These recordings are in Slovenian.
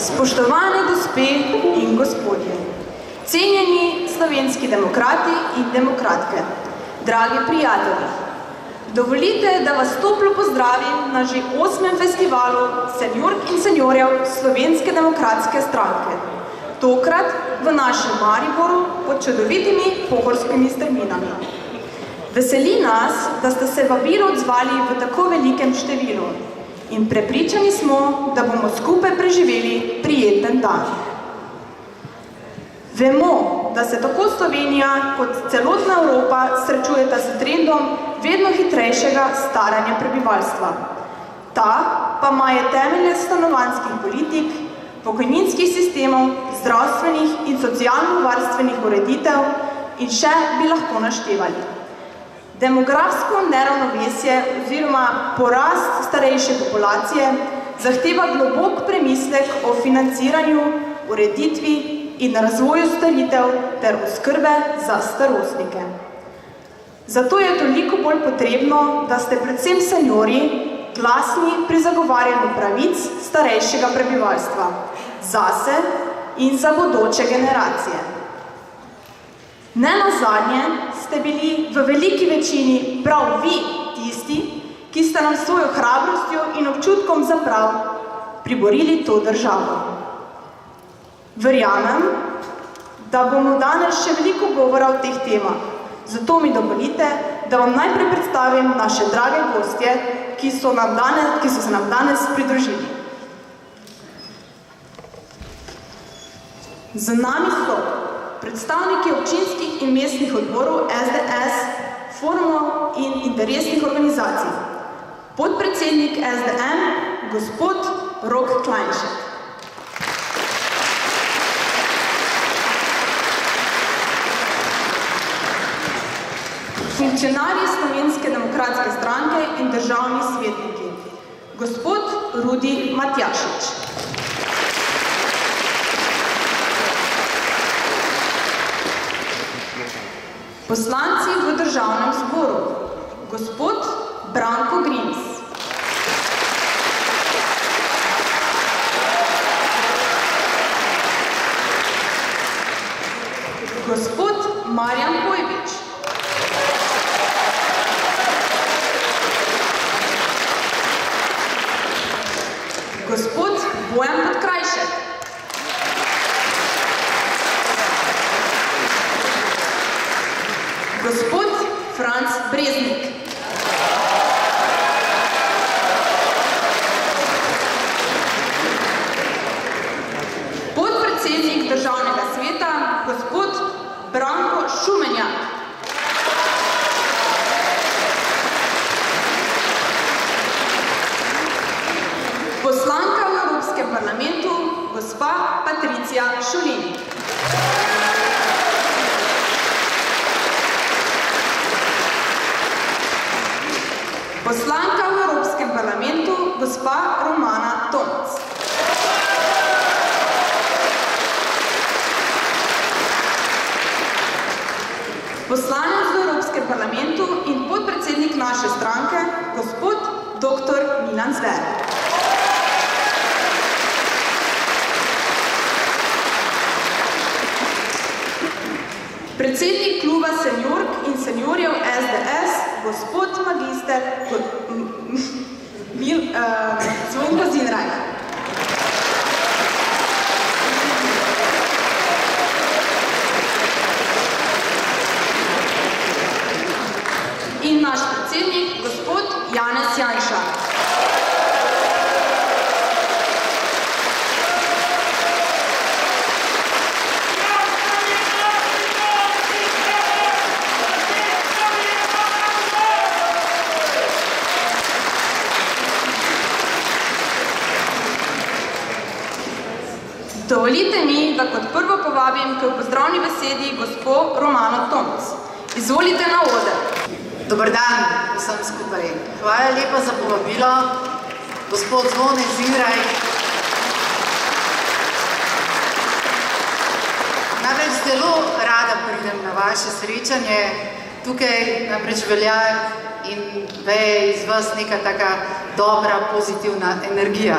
Spoštovane gospe in gospodje, cenjeni slovenski demokrati in demokratke, dragi prijatelji, dovolite, da vas toplo pozdravim na že 8. festivalu seniork in seniorjev Slovenske demokratske stranke, tokrat v našem Mariboru pod čudovitimi pohorskimi strminami. Veseli nas, da ste se vabilo odzvali v tako velikem številu in prepričani smo, da bomo skupaj preživeli prijeten dan. Vemo, da se tako Slovenija kot celotna Evropa srečujeta s trendom vedno hitrejšega staranja prebivalstva. Ta pa maje temelje stanovanjskih politik, pokojninskih sistemov, zdravstvenih in socialno-varstvenih ureditev in še bi lahko naštevali. Demografsko neravnovesje oziroma porast starejše populacije zahteva globok premislek o financiranju, ureditvi in razvoju storitev ter oskrbe za starostnike. Zato je toliko bolj potrebno, da ste predvsem seniorji glasni pri zagovarjanju pravic starejšega prebivalstva, zase in za bodoče generacije. Nenazadnje ste bili v veliki večini prav vi tisti, ki ste nam svojo hrabrostjo in občutkom za prav priborili to državo. Verjamem, da bomo danes še veliko govora o teh temah, zato mi dovolite, da vam najprej predstavim naše drage gostje, ki so se nam danes pridružili. Z nami so predstavniki občinskih in mestnih odborov SDS, forumov in interesnih organizacij, podpredsednik SDM, gospod Rok Klajnšek. Funkcionarji Slovenske demokratske stranke in državni svetniki, gospod Rudi Matjašič. Poslanci v državnem zboru, gospod Branko Grims. Gospod Marjan Pojbič. Gospod Bojan Podkrajšek. Gospod Franc Breznik. Podpredsednik državnega sveta, gospod Branko Šumenjak. Poslanka v Evropskem parlamentu, gospa Patricija Šulin. Poslanka v Evropskem parlamentu, gospa Romana Tomc. Poslanec v Evropskem parlamentu in podpredsednik naše stranke, gospod dr. Milan Zver. Predsednik kluba seniork in seniorjev SDS, gospod magister Zvonko Zinrajh. In naš predsednik, gospod Janez Janša. Dovolite mi, da kot prvo povabim k pozdravni besedi gospo Romano Tomc. Izvolite na oder. Dobar dan vsem skupaj. Hvala lepa za povabilo, gospod Zvone Zinrajh. Namreč zelo rada pridem na vaše srečanje. Tukaj namreč velja in veje iz vas neka taka dobra, pozitivna energija.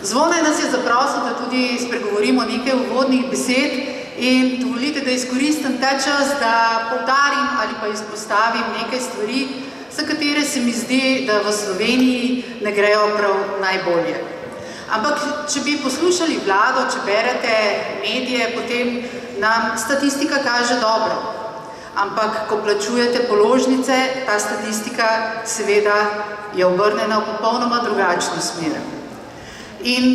Zvonaj nas je zaprosil, da tudi spregovorimo nekaj uvodnih besed in dovolite, da izkoristim ta čas, da poudarim ali pa izpostavim nekaj stvari, za katere se mi zdi, da v Sloveniji ne grejo prav najbolje. Ampak, če bi poslušali vlado, če berete medije, potem nam statistika kaže dobro. Ampak, ko plačujete položnice, ta statistika seveda je obrnjena v popolnoma drugačno smer. In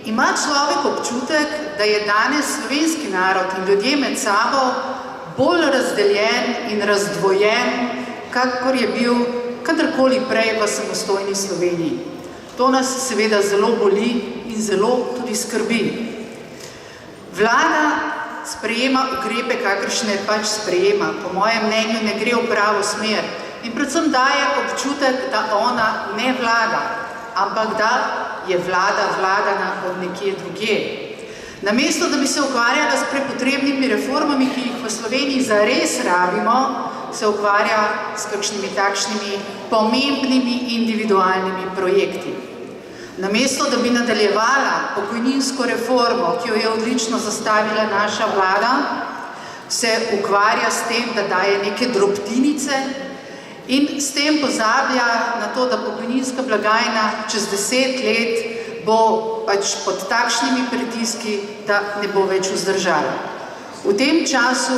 ima človek občutek, da je danes slovenski narod in ljudje med sabo bolj razdeljen in razdvojen, kakor je bil kadarkoli prej v samostojni Sloveniji. To nas seveda zelo boli in zelo tudi skrbi. Vlada sprejema ukrepe, kakršne pač sprejema. Po mojem mnenju ne gre v pravo smer in predvsem daje občutek, da ona ne vlada, ampak da je vlada vladana od nekje drugje. Namesto, da bi se ukvarjala s prepotrebnimi reformami, ki jih v Sloveniji zares rabimo, se ukvarja s kakšnimi takšnimi pomembnimi individualnimi projekti. Namesto, da bi nadaljevala pokojninsko reformo, ki jo je odlično zastavila naša vlada, se ukvarja s tem, da daje neke drobtinice in s tem pozablja na to, da pokojninska blagajna čez 10 let bo pač pod takšnimi pritiski, da ne bo več vzdržala. V tem času,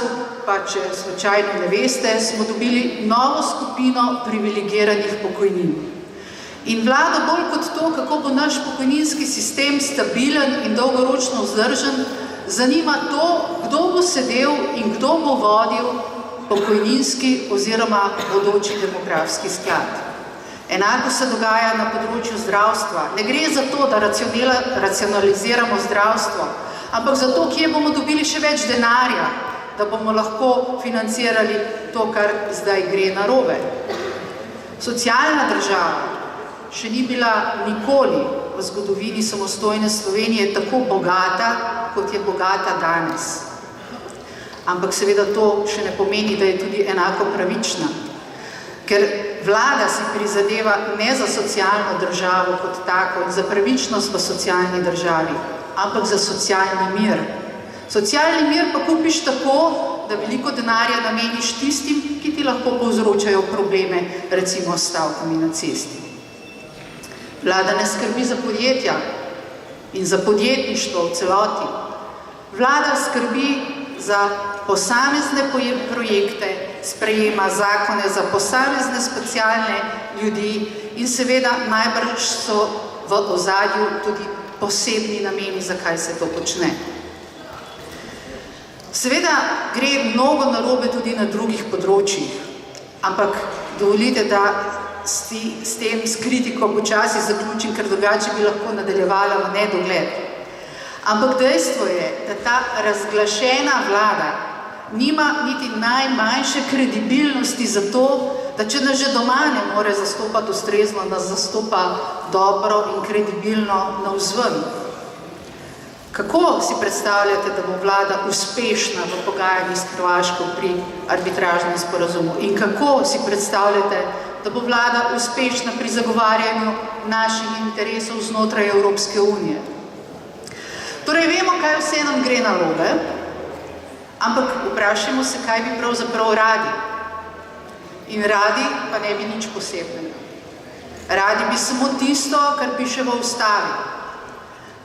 pa če slučajno ne veste, smo dobili novo skupino privilegiranih pokojnin. In vlado bolj kot to, kako bo naš pokojninski sistem stabilen in dolgoročno vzdržen, zanima to, kdo bo sedel in kdo bo vodil pokojninski oziroma bodoči demografski sklad. Enako se dogaja na področju zdravstva. Ne gre za to, da racionaliziramo zdravstvo, ampak za to, kje bomo dobili še več denarja, da bomo lahko financirali to, kar zdaj gre narobe. Socialna država še ni bila nikoli v zgodovini samostojne Slovenije tako bogata, kot je bogata danes. Ampak seveda to še ne pomeni, da je tudi enako pravična. Ker vlada si prizadeva ne za socialno državo kot tako in za pravičnost v socialni državi, ampak za socialni mir. Socialni mir pa kupiš tako, da veliko denarja nameniš tistim, ki ti lahko povzročajo probleme, recimo s stavkami na cesti. Vlada ne skrbi za podjetja in za podjetništvo v celoti. Vlada skrbi za posamezne projekte, sprejema zakone za posamezne specialne ljudi in seveda najbrž so v ozadju tudi posebni nameni, zakaj se to počne. Seveda gre mnogo narobe tudi na drugih področjih, ampak dovolite, da s kritiko počasi zaključim, ker drugače bi lahko nadaljevala v nedogled. Ampak dejstvo je, da ta razglašena vlada nima niti najmanjše kredibilnosti za to, da če nas že doma ne more zastopati ustrezno, nas zastopa dobro in kredibilno navzven. Kako si predstavljate, da bo vlada uspešna v pogajanjih s Hrvaško pri arbitražnem sporazumu? In kako si predstavljate, da bo vlada uspešna pri zagovarjanju naših interesov znotraj Evropske unije? Torej, vemo, kaj vse nam gre narobe, ampak vprašajmo se, kaj bi pravzaprav radi. In radi pa ne bi nič posebnega. Radi bi samo tisto, kar piše v ustavi,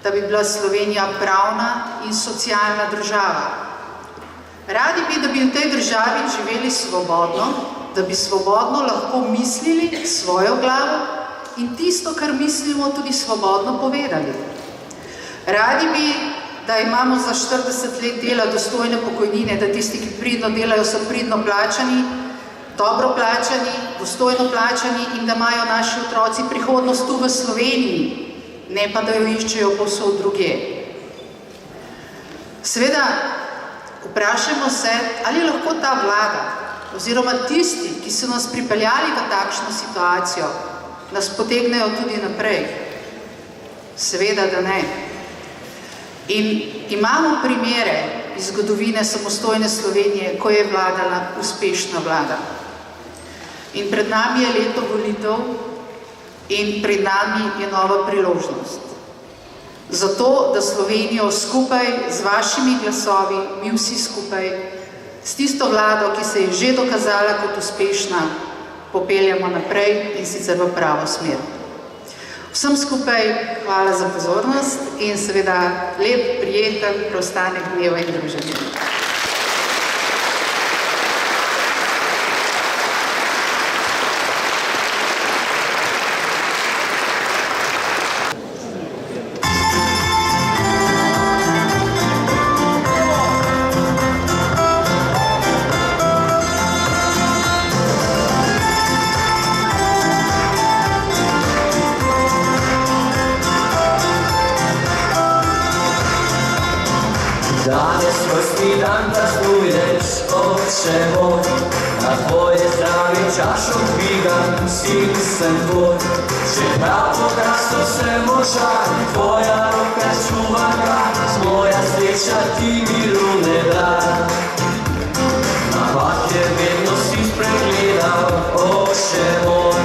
da bi bila Slovenija pravna in socialna država. Radi bi, da bi v tej državi živeli svobodno, da bi svobodno lahko mislili svojo glavo in tisto, kar mislimo, tudi svobodno povedali. Radi bi, da imamo za 40 let dela dostojne pokojnine, da tisti, ki pridno delajo, so pridno plačani, dobro plačani, dostojno plačani in da imajo naši otroci prihodnost tu v Sloveniji, ne pa da jo iščejo povsod drugje. Seveda, vprašajmo se, ali lahko ta vlada oziroma tisti, ki so nas pripeljali v takšno situacijo, nas potegnejo tudi naprej. Seveda, da ne. In imamo primere iz zgodovine samostojne Slovenije, ko je vladala uspešna vlada. In pred nami je leto volitev in pred nami je nova priložnost. Zato, da Slovenijo skupaj z vašimi glasovi, mi vsi skupaj, s tisto vlado, ki se je že dokazala kot uspešna, popeljamo naprej in sicer v pravo smer. Vsem skupaj hvala za pozornost in seveda lep, prijeten preostanek dneva in druženja. Danes rojstni dan praznuješ, Oče moj, na tvoje zdravje čašo dvigam, sin sem tvoj. Čeprav pokrasno sem možak, tvoja roka čuva ga, moja sreča ti miru ne da. Napake vedno si spregledal, Oče moj,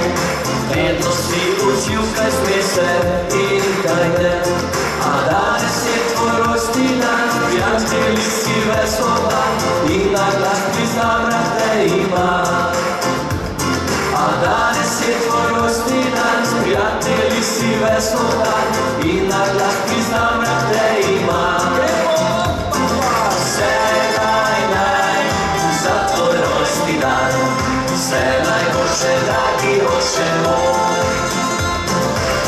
vedno si učil, kaj sme se in kaj ne. A danes je tvoj rojstni dan, prijatelji si vesela in na glas priznam, da te ima. A danes je tvoj rojstni dan, prijatelji si vesela in na glas priznam, da te ima. Vse naj za tvoj rojstni dan, vse najboljše, dragi Oče moj.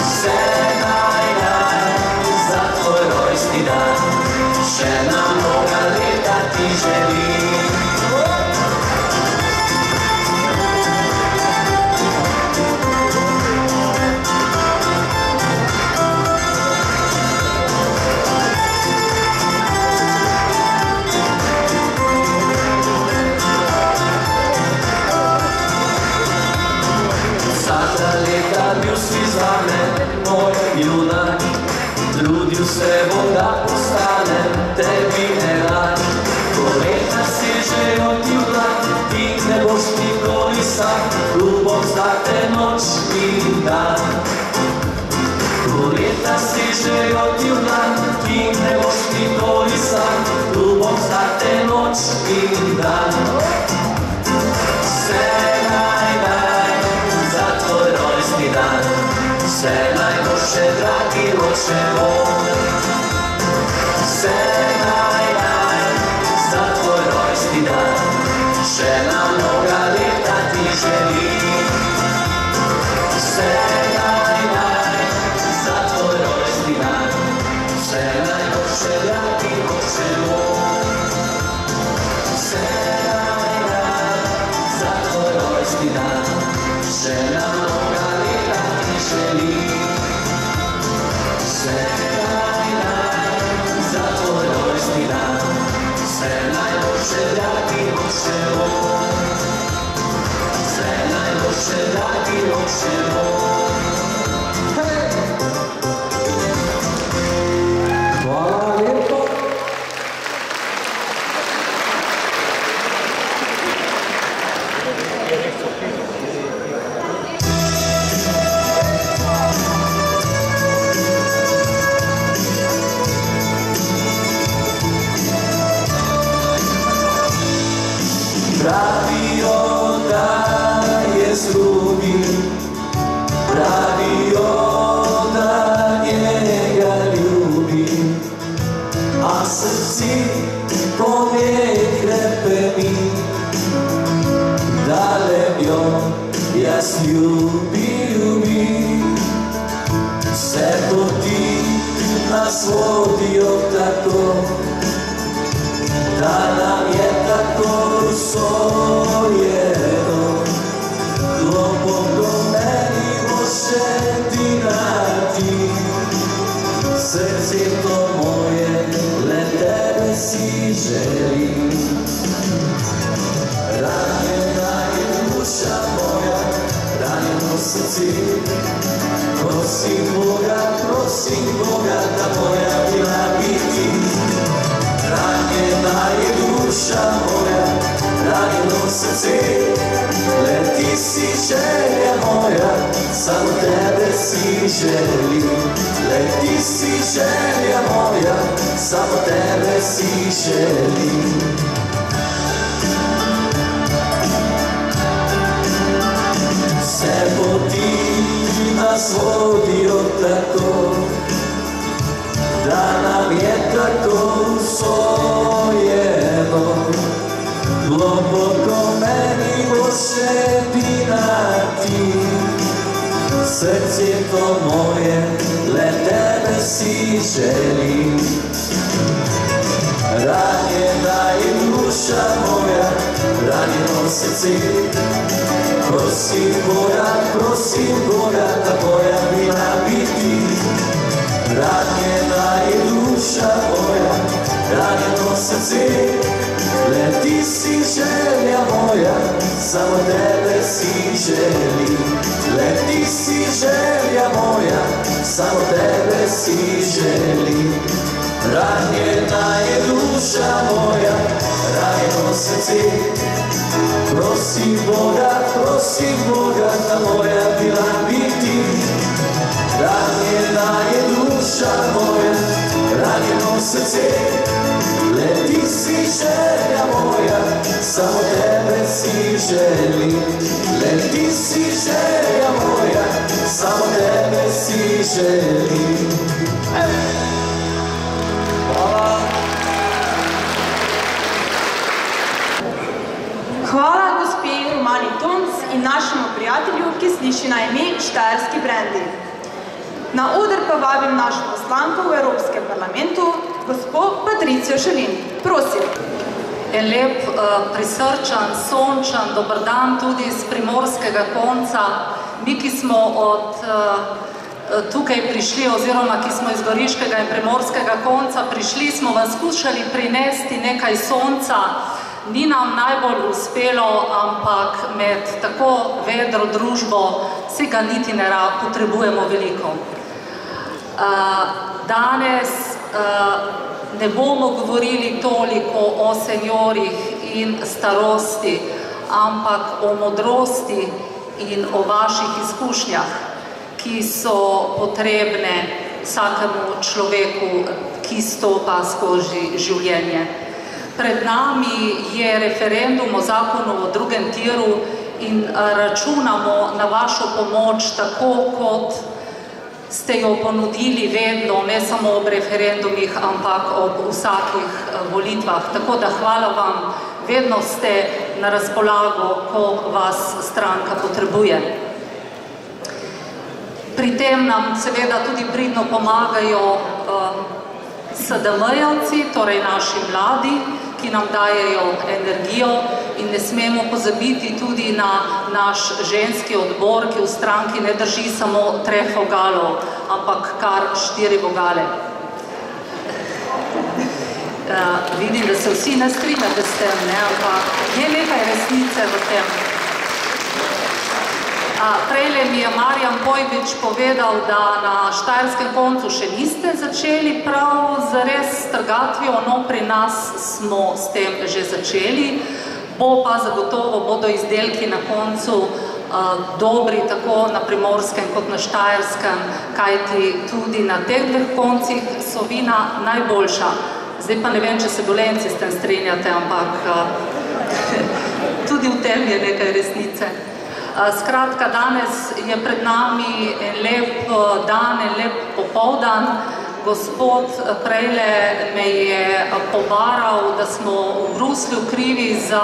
Vse naj za tvoj rojstni dan, še na mnoga leta ti želim. Vsaka leta bil si zame moj junak, trudil se bom, da postanem tebi enak. Ko leta si že odjunak, ti ne boš nikoli sam, ljubom zate noč in dan. Ko leta si že odjunak, ti ne boš nikoli sam, ljubom zate noč in dan. Vse naj za tvoj rojstni dan, vse najboljše, dragi Oče moj. Vse naj za tvoj rojstni dan, še na mnoga leta ti želim. Vse naj za tvoj rojstni dan, vse najboljše, dragi Oče moj. Vse naj za tvoj rojstni dan, še na mnoga leta ti želim. Vse naj za tvoj rojstni dan, vse najboljše, dragi Oče moj. Vse najboljše, dragi Oče moj. Hvala lepo. Pravijo, da je zgubil, pravijo, da njega ljubim, a srci pove krepeni, da le jo jaz ljubil bi. Vse poti nas vodijo tako, da nam je tako usojeno, globoko meni boš edinati. Srce to moje, le tebe si želim. Ranjena je duša moja, ranjeno srce. Prosim Boga, da moja bila biti. Ranjena je duša moja, ranjeno srce. Le ti si želja moja, samo tebe si želim, le ti si želja moja, samo tebe si želim. Vse poti nas vodijo tako, da nam je tako usvojeno. Globoko meni boš edina ti, srce to moje, le tebe si želim. Ranjena je duša moja, ranjeno srce, prosim Boga, da moja bila biti. Ranjena je duša moja, ranjeno srce, le ti si želja moja, samo tebe si želim. Le ti si želja moja, samo tebe si želim. Ranjena je duša moja, ranjeno srce, prosim Boga, da moja bila biti. Ranjena je duša moja, ranjeno srce, le ti si želja moja, samo tebe si želim. Le ti si želja moja, samo tebe si želim. Hvala. Hvala gospe Romani Tomc in našemu prijatelju, ki sliši na ime Štajerski brendi. Na oder pa vabim našo poslanko v Evropskem parlamentu, gospo Patricijo Šelin. Prosim. En lep, prisrčan, sončan, dober dan tudi iz primorskega konca. Mi, ki smo od tukaj prišli, oziroma ki smo iz goriškega in primorskega konca prišli, smo vam skušali prinesti nekaj sonca. Ni nam najbolj uspelo, ampak med tako vedro družbo se ga niti ne potrebujemo veliko. Danes ne bomo govorili toliko o seniorjih in starosti, ampak o modrosti in o vaših izkušnjah, ki so potrebne vsakemu človeku, ki stopa skozi življenje. Pred nami je referendum o zakonu o drugem tiru in računamo na vašo pomoč, tako kot ste jo ponudili vedno, ne samo ob referendumih, ampak ob vsakih volitvah. Tako da hvala vam, vedno ste na razpolago, ko vas stranka potrebuje. Pri tem nam seveda tudi pridno pomagajo SDM-jevci, torej naši mladi, ki nam dajejo energijo, in ne smemo pozabiti tudi na naš ženski odbor, ki v stranki ne drži samo 3 vogalov, ampak kar 4 vogale. Vidim, da se vsi ne strinjate s tem, ampak je nekaj resnice v tem. Prejle mi je Marjan Pojbič povedal, da na štajerskem koncu še niste začeli prav zares s trgatvijo, no pri nas smo s tem že začeli. Bo pa zagotovo bodo izdelki na koncu dobri tako na primorskem kot na štajerskem, kajti tudi na teh 2 koncih so vina najboljša. Zdaj pa ne vem, če se Dolenjci s tem strinjate, ampak tudi v tem je nekaj resnice. Skratka, danes je pred nami en lep dan, en lep popoldan. Gospod prejle me je pobaral, da smo v Bruslju krivi za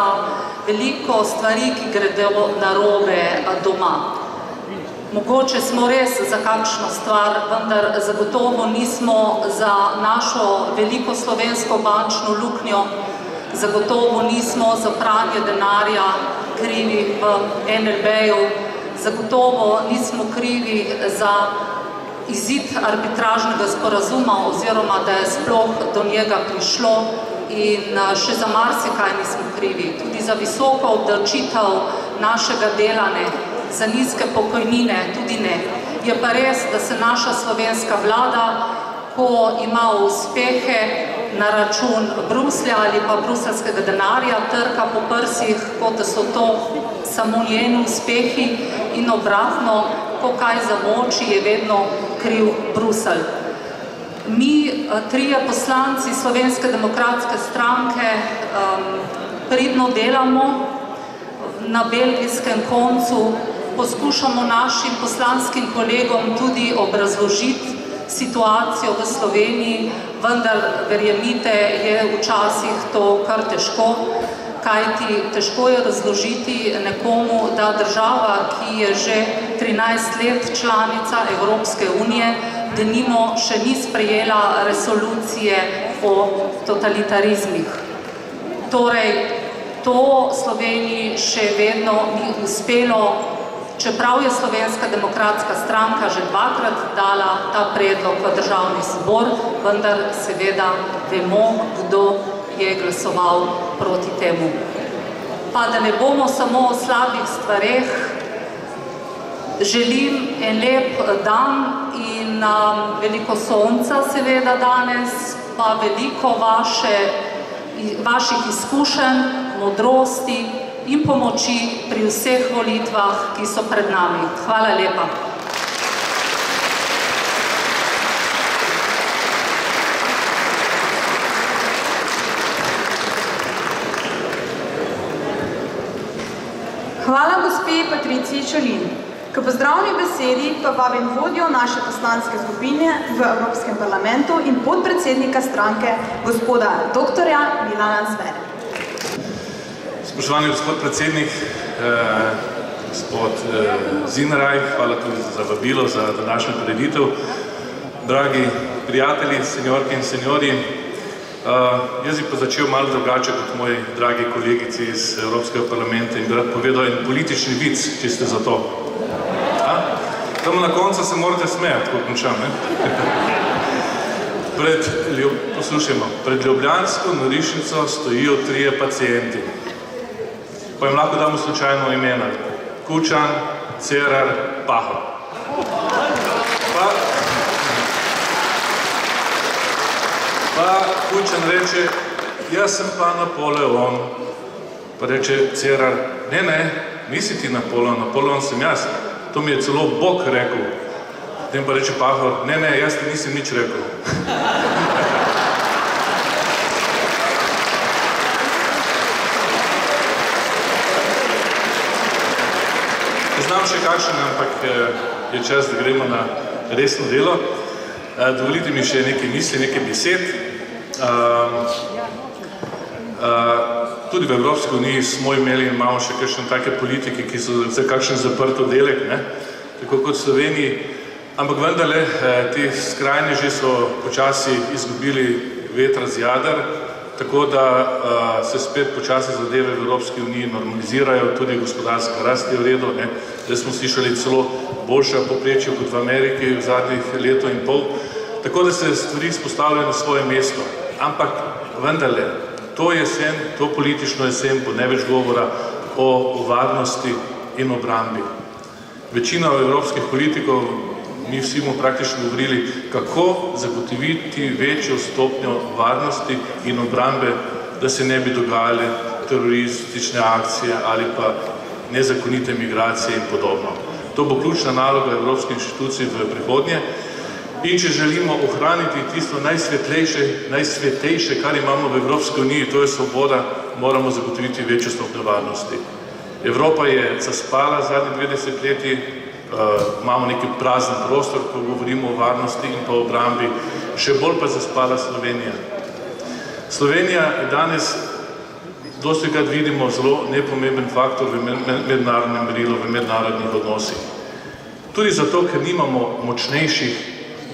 veliko stvari, ki gredo narobe doma. Mogoče smo res za kakšno stvar, vendar zagotovo nismo za našo veliko slovensko bančno luknjo, zagotovo nismo za pranje denarja krivi v NLB-ju, zagotovo nismo krivi za izid arbitražnega sporazuma oziroma da je sploh do njega prišlo, in še za marsikaj nismo krivi. Tudi za visoko obdavčitev našega dela ne, za nizke pokojnine tudi ne. Je pa res, da se naša slovenska vlada, ko ima uspehe na račun Bruslja ali pa bruselskega denarja, trka po prsih, kot da so to samo njeni uspehi, in obratno, ko kaj zamoči, je vedno kriv Bruselj. Mi, trije poslanci Slovenske demokratske stranke, pridno delamo na belgijskem koncu, poskušamo našim poslanskim kolegom tudi obrazložiti situacijo v Sloveniji, vendar, verjemite, je včasih to kar težko, kajti težko je razložiti nekomu, da država, ki je že 13 let članica Evropske unije, denimo še ni sprejela resolucije o totalitarizmih. Torej, to Sloveniji še vedno ni uspelo, čeprav je Slovenska demokratska stranka že dvakrat dala ta predlog v državni zbor, vendar seveda vemo, kdo je glasoval proti temu. Pa da ne bomo samo o slabih stvareh, želim en lep dan in veliko sonca seveda danes, pa veliko vaših izkušenj, modrosti in pomoči pri vseh volitvah, ki so pred nami. Hvala lepa. Hvala gospe Patriciji Čolin. K pozdravni besedi pa vabim vodjo naše poslanske skupine v Evropskem parlamentu in podpredsednika stranke, gospoda doktorja Milana Zvere. Spoštovani gospod predsednik, gospod Zinraj, hvala tudi za vabilo za današnjo prireditev. Dragi prijatelji, seniorke in seniori, jaz bi pa začel malo drugače kot moji dragi kolegici iz Evropskega parlamenta in bi rad povedal en politični vic, če ste za to. Tam na koncu se morate smejati, ko končam, ne? Poslušajmo, pred ljubljansko norišnico stojijo 3 pacienti. Pa jim lahko damo slučajno imena. Kučan, Cerar, Pahor. Pa Kučan reče, jaz sem pa Napoleon. Pa reče Cerar, ne, nisi ti Napoleon, Napoleon sem jaz. To mi je celo Bog rekel. Potem pa reče Pahor, ne, jaz ti nisem nič rekel. Znam še kakšen, ampak je čas, da gremo na resno delo. Dovolite mi še nekaj misli, nekaj besed. Tudi v Evropski uniji smo imeli in imamo še kakšne take politike, ki so za kakšen zaprt oddelek, tako kot v Sloveniji. Ampak vendarle, ti skrajneži so počasi izgubili vetra z jader, tako da se spet počasi zadeve v Evropski uniji normalizirajo, tudi gospodarska rast je v redu. Zdaj smo slišali celo boljša povprečja kot v Ameriki v zadnjih leto in pol. Tako da se stvari spostavljajo na svoje mesto. Ampak vendarle, to jesen, to politično jesen bo največ govora o varnosti in obrambi. Večina evropskih politikov, mi vsi bomo praktično govorili, kako zagotoviti večjo stopnjo varnosti in obrambe, da se ne bi dogajale teroristične akcije ali pa nezakonite migracije in podobno. To bo ključna naloga evropskih inštitucij v prihodnje. In če želimo ohraniti tisto najsvetejše, kar imamo v Evropski uniji, to je svoboda, moramo zagotoviti večjo stopnjo varnosti. Evropa je zaspala zadnjih 20 leti, imamo neki prazen prostor, ko govorimo o varnosti in pa obrambi, še bolj pa zaspala Slovenija. Slovenija je danes, dostikrat vidimo, zelo nepomemben faktor v mednarodnem merilu, v mednarodnih odnosih. Tudi zato, ker nimamo močnejših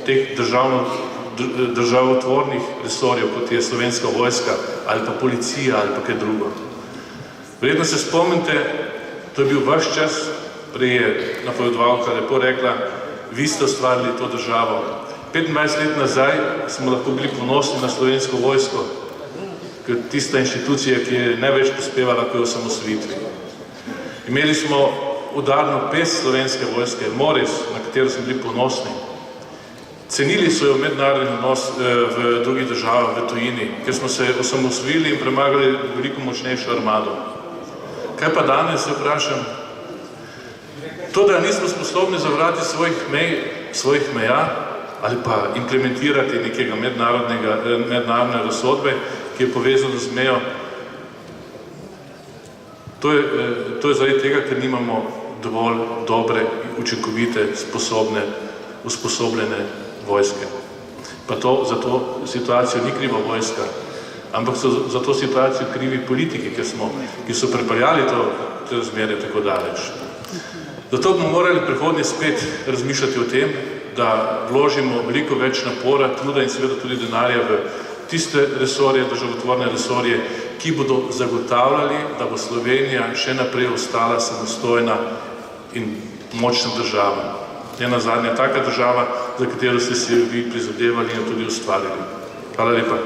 teh državotvornih resorjev, kot je Slovenska vojska ali pa policija ali pa kaj drugo. Verjetno se spomnite, to je bil vaš čas, prej je napovedovalka lepo rekla, vi ste ustvarili to državo. 25 let nazaj smo lahko bili ponosni na Slovensko vojsko, ker tista inštitucija, ki je največ prispevala k osamosvojitvi. Imeli smo udarno pest Slovenske vojske, Moris, na katero smo bili ponosni. Cenili so jo mednarodni odnos v drugih državah, v tujini, ker smo se osamosvojili in premagali veliko močnejšo armado. Kaj pa danes, se vprašam? To, da nismo sposobni zavrati svojih meja ali pa implementirati nekega mednarodne razsodbe, ki je povezana z mejo, to je zaradi tega, ker nimamo dovolj dobre, učinkovite, usposobljene vojske. Pa za to situacijo ni kriva vojska, ampak so za to situacijo krivi politiki, ki so pripeljali te razmere tako daleč. Zato bomo morali prihodnje spet razmišljati o tem, da vložimo veliko več napora, truda in seveda tudi denarja v tiste resorje, državotvorne resorje, ki bodo zagotavljali, da bo Slovenija še naprej ostala samostojna in močna država. Ena zadnja taka država, za katero ste si vi prizadevali in tudi ustvarili. Hvala lepa.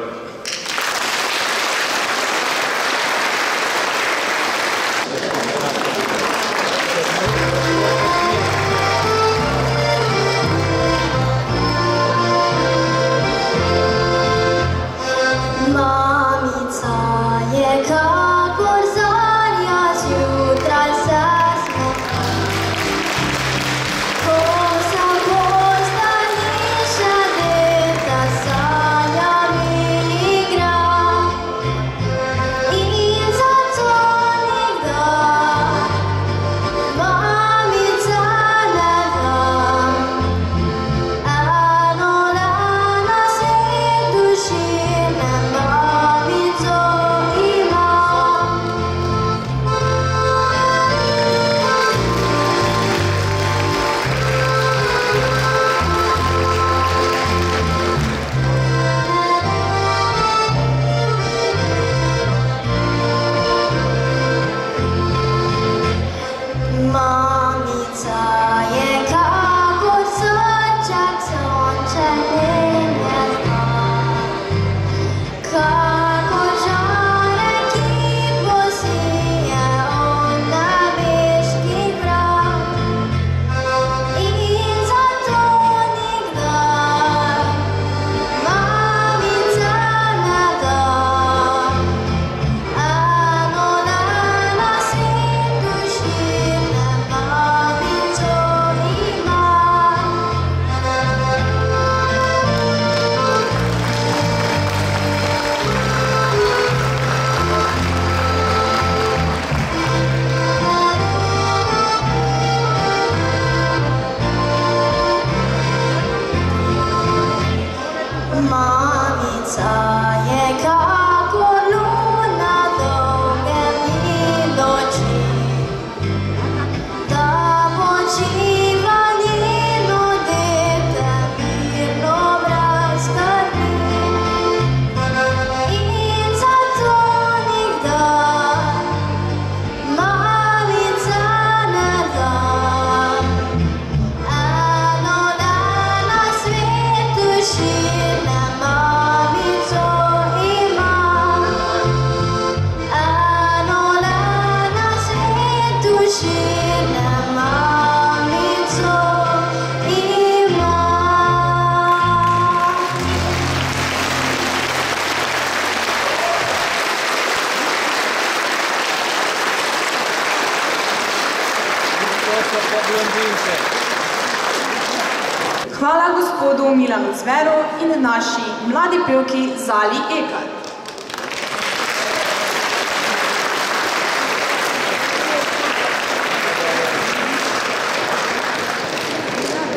Hvala gospodu Milanu Zveru in naši mladi pevki Zali Ekar.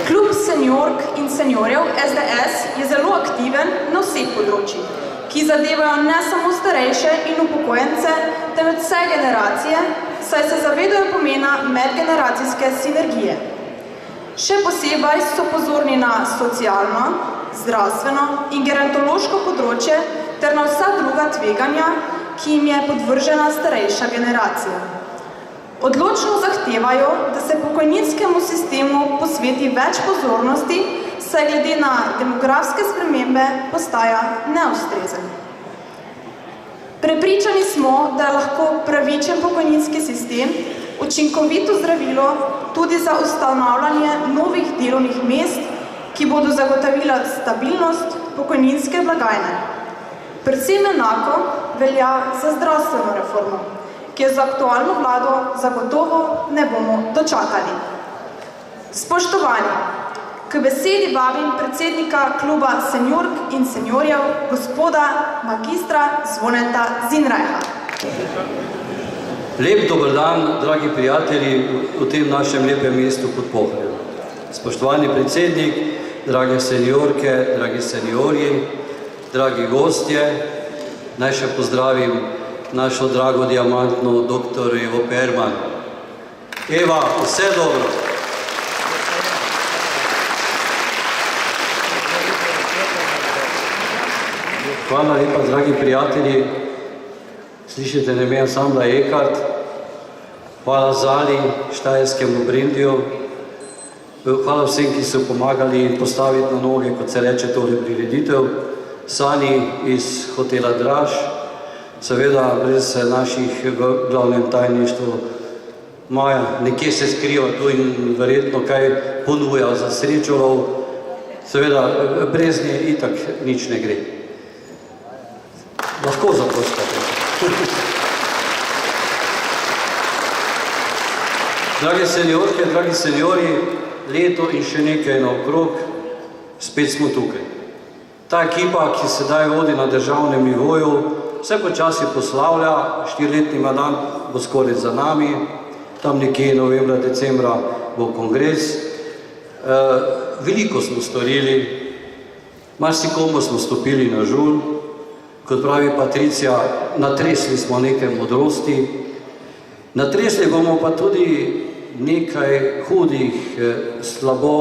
Klub seniork in seniorjev SDS je zelo aktiven na vseh področjih, ki zadevajo ne samo starejše in upokojence, temveč vse generacije, saj se zavedajo pomena medgeneracijske sinergije. Še posebej so pozorni na socialno, zdravstveno in gerontološko področje ter na vsa druga tveganja, ki jim je podvržena starejša generacija. Odločno zahtevajo, da se pokojninskemu sistemu posveti več pozornosti, saj glede na demografske spremembe postaja neustrezen. Prepričani smo, da je lahko pravičen pokojninski sistem učinkovito zdravilo tudi za ustanavljanje novih delovnih mest, ki bodo zagotovila stabilnost pokojninske blagajne. Predvsem enako velja za zdravstveno reformo, ki jo za aktualno vlado zagotovo ne bomo dočakali. Spoštovani, k besedi vabim predsednika kluba seniork in seniorjev, gospoda magistra Zvoneta Zinrajha. Lep dober dan, dragi prijatelji, v tem našem lepem mestu pod Pohorjem. Spoštovani predsednik, drage seniorke, dragi seniorji, dragi gostje, naj še pozdravim našo drago diamantno dr. Evo Perman. Eva, vse dobro. Hvala lepa, dragi prijatelji. Slišite neme ansambla Ekart. Hvala Zali, Štajerskemu Brindiju. Hvala vsem, ki so pomagali postaviti na noge, kot se reče, tole prireditev. Sani iz hotela Draž, seveda brez naših v glavnem tajništvu Maja, nekje se skriva tu in verjetno kaj ponuja za srečolov. Seveda brez nje itak nič ne gre. Lahko zaproštate. Drage seniorke, dragi seniori, leto in še nekaj naokrog, spet smo tukaj. Ta ekipa, ki sedaj vodi na državnem nivoju, vse počasi poslavlja, 4-letni mandat bo skoraj za nami, tam nekje novembra, decembra bo kongres. Veliko smo storili, marsikomu smo stopili na žulj, kot pravi Patricija, natresli smo nekaj modrosti, natresli bomo pa tudi nekaj hudih, slabo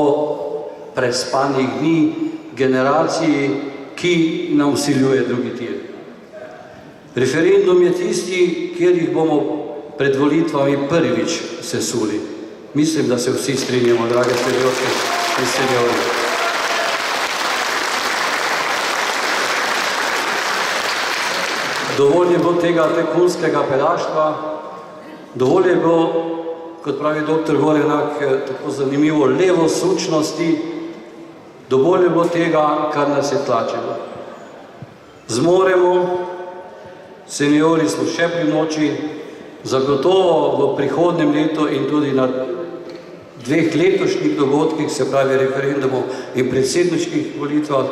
prespanih dni generaciji, ki nam vsiljuje drugi tir. Referendum je tisti, kjer jih bomo pred volitvami prvič sesuli. Mislim, da se vsi strinjamo, drage seniorke in seniori. Dovolj je bilo tega tajkunskega pedaštva, dovolj je bilo, kot pravi dr. Gorenak, tako zanimivo, levo sučnosti, dovolj je bilo tega, kar nas je tlačilo. Zmoremo, seniori smo še pri noči, zagotovo v prihodnjem letu in tudi na 2 letošnjih dogodkih, se pravi referendumov in predsedniških volitvah,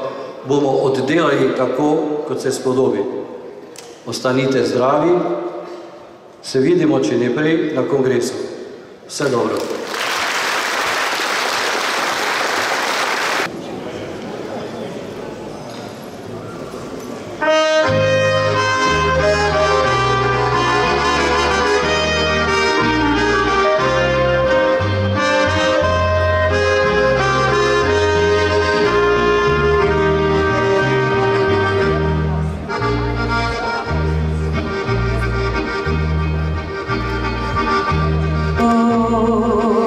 bomo oddelali tako, kot se spodobi. Ostanite zdravi, se vidimo če ne prej na kongresu. Vse dobro. Oh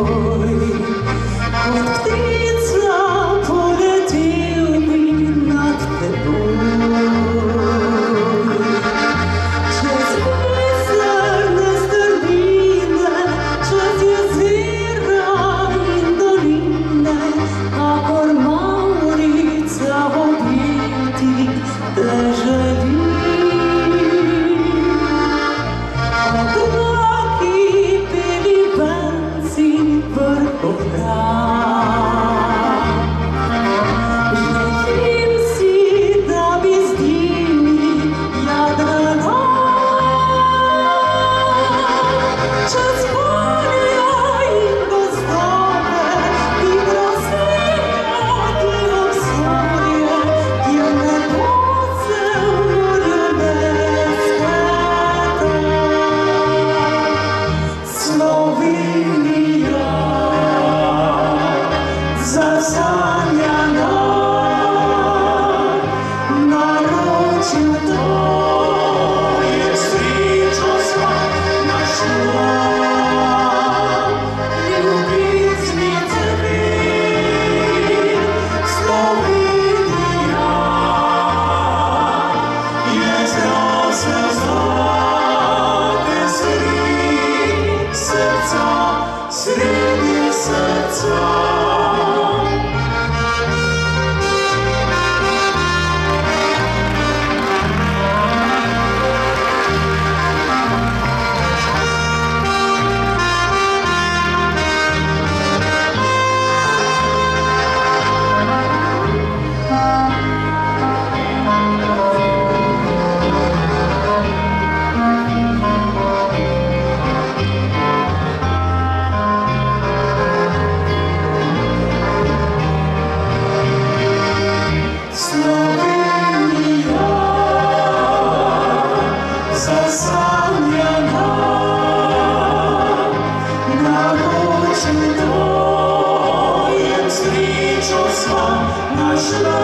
našla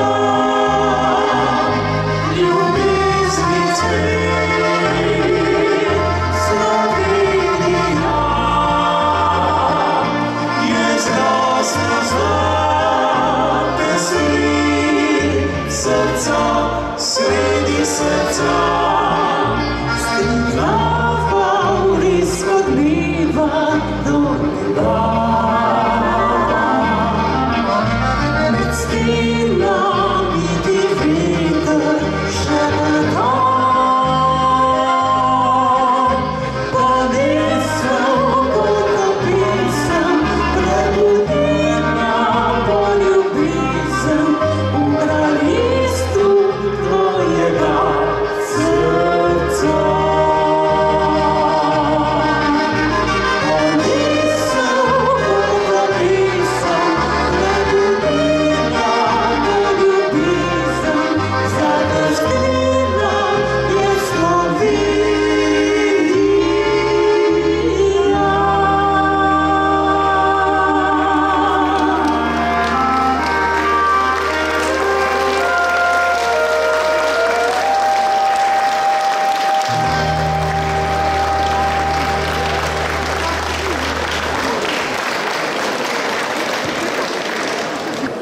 ljubezni cvet. Slovenija je zrasla zlate sli, srca sredi srca, striglava izhodljiva do neba. Med stenami ti veter šepeta, ponesel kot pesem, prebudila bo ljubezen v kraljestvu tvojega srca.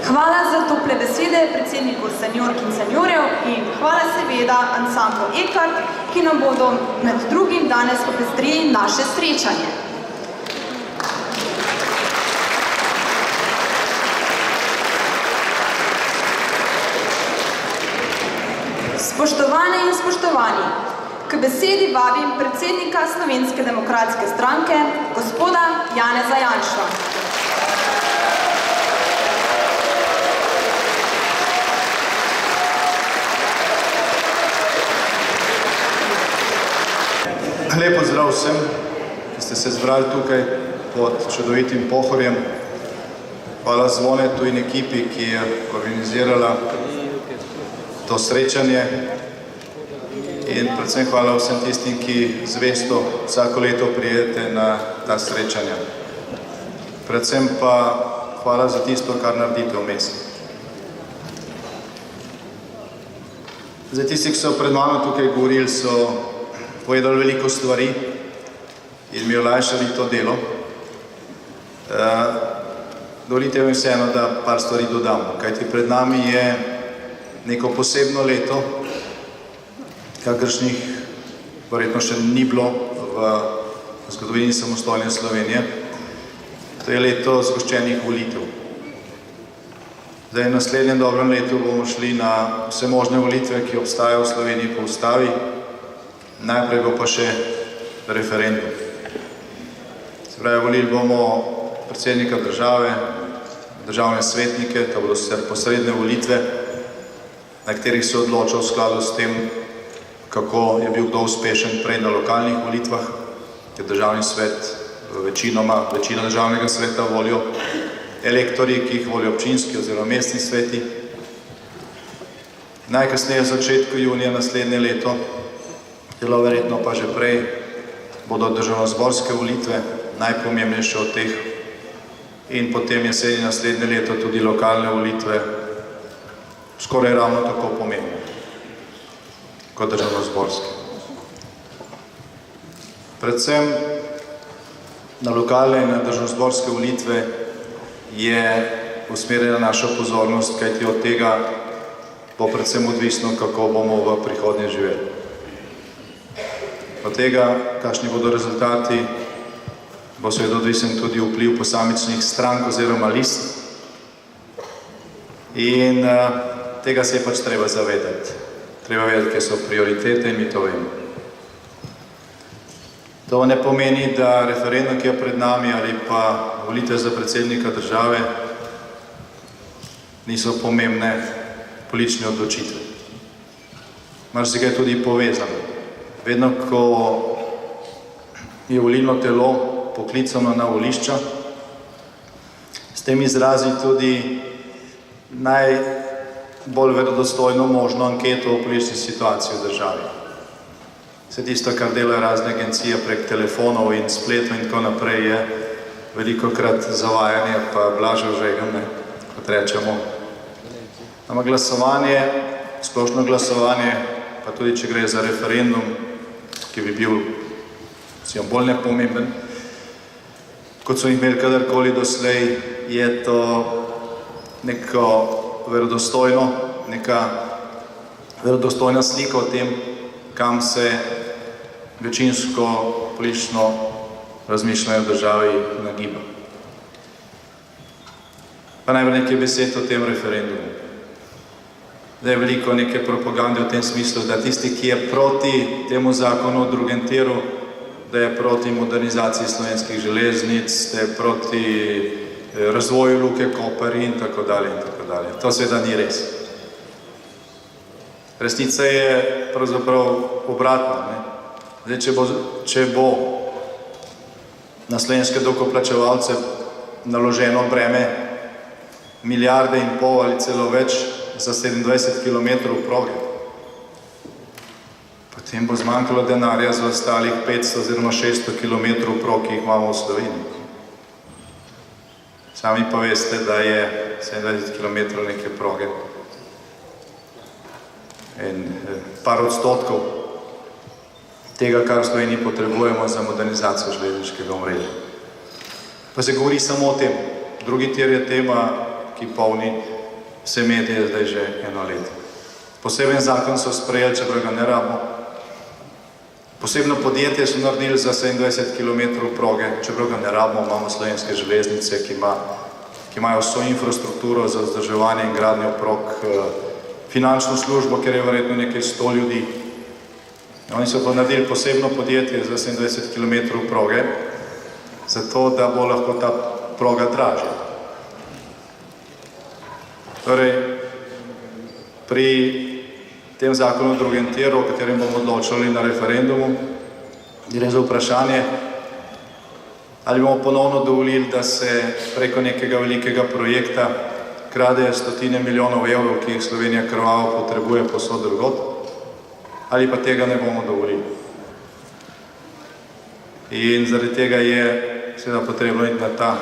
Hvala za tople besede predsedniku seniork in seniorjev in hvala seveda ansamblu Ekart, ki nam bodo med drugim danes popestrili naše srečanje. Spoštovane in spoštovani, k besedi vabim predsednika Slovenske demokratske stranke, gospoda Janeza Janšo. Lep pozdrav vsem, ki ste se zbrali tukaj pod čudovitim pohorjem. Hvala Zvonetu in ekipi, ki je organizirala to srečanje. In predvsem hvala vsem tistim, ki zvesto vsako leto prijete na ta srečanja. Predvsem pa hvala za tisto, kar naredite vmes. Zdaj, tisti, ki so pred mano tukaj govorili, so povedali veliko stvari in mi olajšali to delo. Dovolite mi vseeno, da par stvari dodam, kajti pred nami je neko posebno leto, kakršnih verjetno še ni bilo v zgodovini samostojne Slovenije. To je leto zgoščenih volitev. Zdaj, v naslednjem dobrem letu bomo šli na vse možne volitve, ki obstajajo v Sloveniji po ustavi. Najprej bo pa še referendum. Se pravi, volili bomo predsednika države, državne svetnike, to bodo sicer posredne volitve, na katerih se odloča v skladu s tem, kako je bil kdo uspešen prej na lokalnih volitvah, ker državni svet večino državnega sveta volijo elektorji, ki jih volijo občinski oziroma mestni sveti. Najkasneje v začetku junija naslednje leto, zelo verjetno pa že prej, bodo državnozborske volitve, najpomembnejše od teh, in potem jeseni naslednje leto tudi lokalne volitve, skoraj ravno tako pomembne kot državnozborske. Predvsem na lokalne in na državnozborske volitve je usmerjena naša pozornost, kajti od tega bo predvsem odvisno, kako bomo v prihodnje živeli. Od tega, kakšni bodo rezultati, bo seveda odvisen tudi vpliv posamičnih strank oziroma list. In tega se je pač treba zavedati. Treba vedeti, kje so prioritete, in mi to vemo. To ne pomeni, da referendum, ki je pred nami, ali pa volitve za predsednika države, niso pomembne politične odločitve. Marsikaj je tudi povezano. Vedno, ko je volilno telo poklicano na volišča, s tem izrazi tudi najbolj verodostojno možno anketo o politični situaciji v državi. Vse tisto, kar delajo razne agencije prek telefonov in spletov in tako naprej, je velikokrat zavajanje, pa blažev žegane, kot rečemo. Ampak glasovanje, splošno glasovanje, pa tudi če gre za referendum, ki bi bil bolj nepomemben, kot so imeli kadarkoli doslej, je to neko neka verodostojna slika o tem, kam se večinsko politično razmišljanje v državi nagiba. Pa najbolj nekaj besed o tem referendumu. Da je veliko neke propagande v tem smislu, da tisti, ki je proti temu zakonu o drugem tiru, da je proti modernizaciji slovenskih železnic, da je proti razvoju Luke Koper in tako dalje in tako dalje. To seveda ni res. Resnica je pravzaprav obratna. Zdaj, če bo na slovenske davkoplačevalce naloženo breme milijarde in pol ali celo več za 27 km proge, potem bo zmanjkalo denarja za ostalih 500 oziroma 600 km prog, ki jih imamo v Sloveniji. Sami pa veste, da je 27 km neke proge in par odstotkov tega, kar v Sloveniji potrebujemo za modernizacijo železniškega omrežja. Pa se govori samo o tem. Drugi tir je tema, ki polni vse medije zdaj že eno leto. Poseben zakon so sprejeli, čeprav ga ne rabimo. Posebno podjetje so naredili za 27 km proge, čeprav ga ne rabimo. Imamo slovenske železnice, ki imajo vso infrastrukturo za vzdrževanje in gradnjo prog, finančno službo, ker je verjetno nekaj 100 ljudi. Oni so pa naredili posebno podjetje za 27 km proge, zato da bo lahko ta proga dražja. Torej, pri tem zakonu o drugem tiru, o katerem bomo odločali na referendumu, gre za vprašanje, ali bomo ponovno dovolili, da se preko nekega velikega projekta kradejo stotine milijonov evrov, ki jih Slovenija krvavo potrebuje povsod drugod, ali pa tega ne bomo dovolili. In zaradi tega je seveda potrebno iti na ta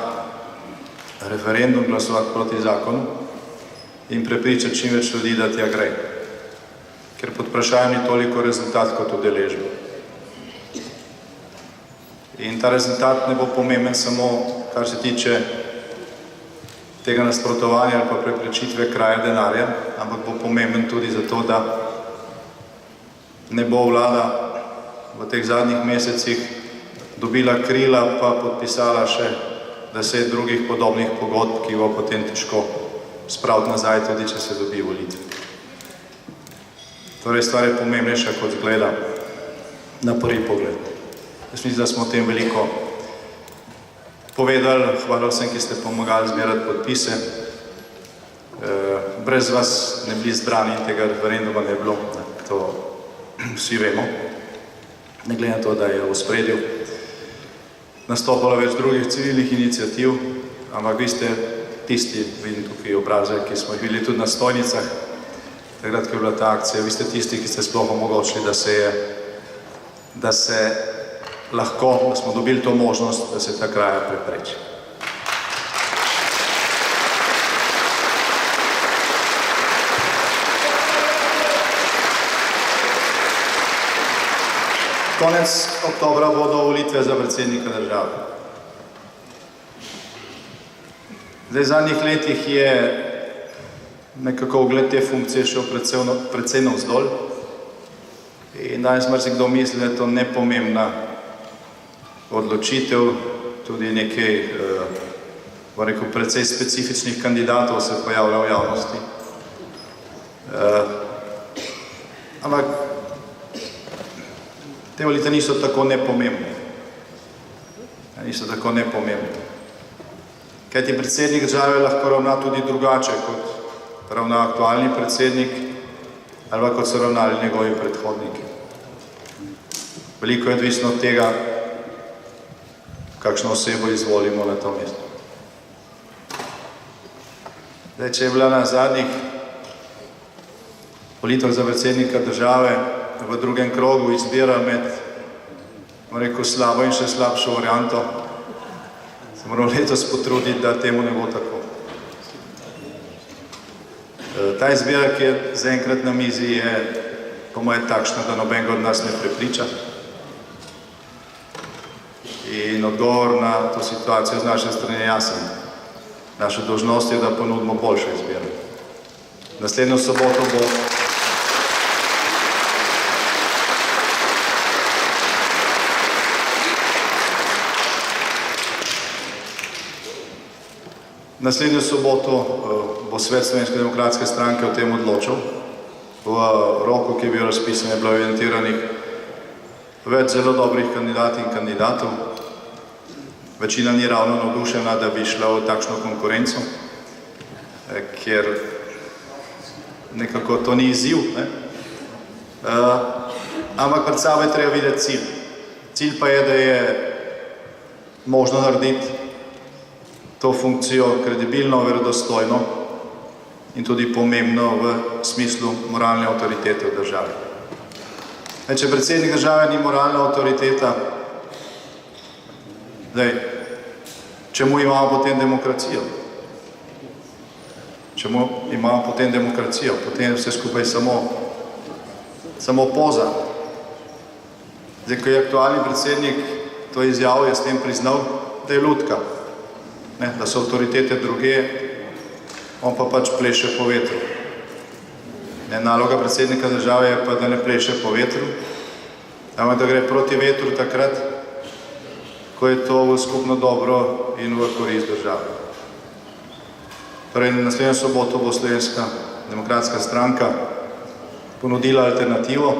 referendum, glasovati proti zakonu in prepričati čim več ljudi, da tja gre. Ker pod vprašanjem ni toliko rezultat kot udeležba. In ta rezultat ne bo pomemben samo, kar se tiče tega nasprotovanja ali pa preprečitve kraja denarja, ampak bo pomemben tudi zato, da ne bo vlada v teh zadnjih mesecih dobila krila pa podpisala še 10 drugih podobnih pogodb, ki bo potem težko spraviti nazaj, tudi če se dobi volitve. Torej, stvar je pomembnejša, kot zgleda na prvi pogled. Jaz mislim, da smo o tem veliko povedali. Hvala vsem, ki ste pomagali zbirati podpise. Brez vas ne bi zbrani in tega referenduma ne bilo. To vsi vemo. Ne glede na to, da je v ospredju nastopalo več drugih civilnih iniciativ, ampak vi ste tisti, vidim tukaj obraze, ki smo jih videli tudi na stojnicah, takrat, ko je bila ta akcija, vi ste tisti, ki ste sploh omogočili, da se lahko, da smo dobili to možnost, da se ta kraja prepreči. Konec oktobra bodo volitve za predsednika države. Zdaj, v zadnjih letih je nekako ugled te funkcije šel precej navzdol in danes marsikdo misli, da je to nepomembna odločitev, tudi nekaj, bom rekel, precej specifičnih kandidatov se pojavlja v javnosti. Ampak te volitve niso tako nepomembne. Niso tako nepomembne. Kajti predsednik države lahko ravna tudi drugače, kot ravna aktualni predsednik ali pa kot so ravnali njegovi predhodniki. Veliko je odvisno od tega, kakšno osebo izvolimo na to mesto. Zdaj, če je bila na zadnjih volitvah za predsednika države v drugem krogu izbira med, bom rekel, slabo in še slabšo varianto, se moramo letos potruditi, da temu ne bo tako. Ta izbira, ki je zaenkrat na mizi, je po moje takšna, da nobenega od nas ne prepriča. In odgovor na to situacijo z naše strani je jasen. Naša dolžnost je, da ponudimo boljšo izbiro. Naslednjo soboto bo Naslednjo soboto bo svet Slovenske demokratske stranke o tem odločil. V roku, ki je bil razpisan, je bilo evidentiranih več zelo dobrih kandidat in kandidatov. Večina ni ravno navdušena, da bi šla v takšno konkurenco, ker nekako to ni izziv. Ampak pred sabo je treba videti cilj. Cilj pa je, da je možno narediti to funkcijo kredibilno, verodostojno in tudi pomembno v smislu moralne avtoritete v državi. Če predsednik države ni moralna avtoriteta, čemu imamo potem demokracijo? Čemu imamo potem demokracijo? Potem je vse skupaj samo poza. Ko je aktualni predsednik to izjavil, je s tem priznal, da je lutka. Da so avtoritete druge, on pa pač pleše po vetru. Naloga predsednika države je pa, da ne pleše po vetru, ampak da gre proti vetru takrat, ko je to v skupno dobro in v korist države. Torej, naslednjo soboto bo Slovenska demokratska stranka ponudila alternativo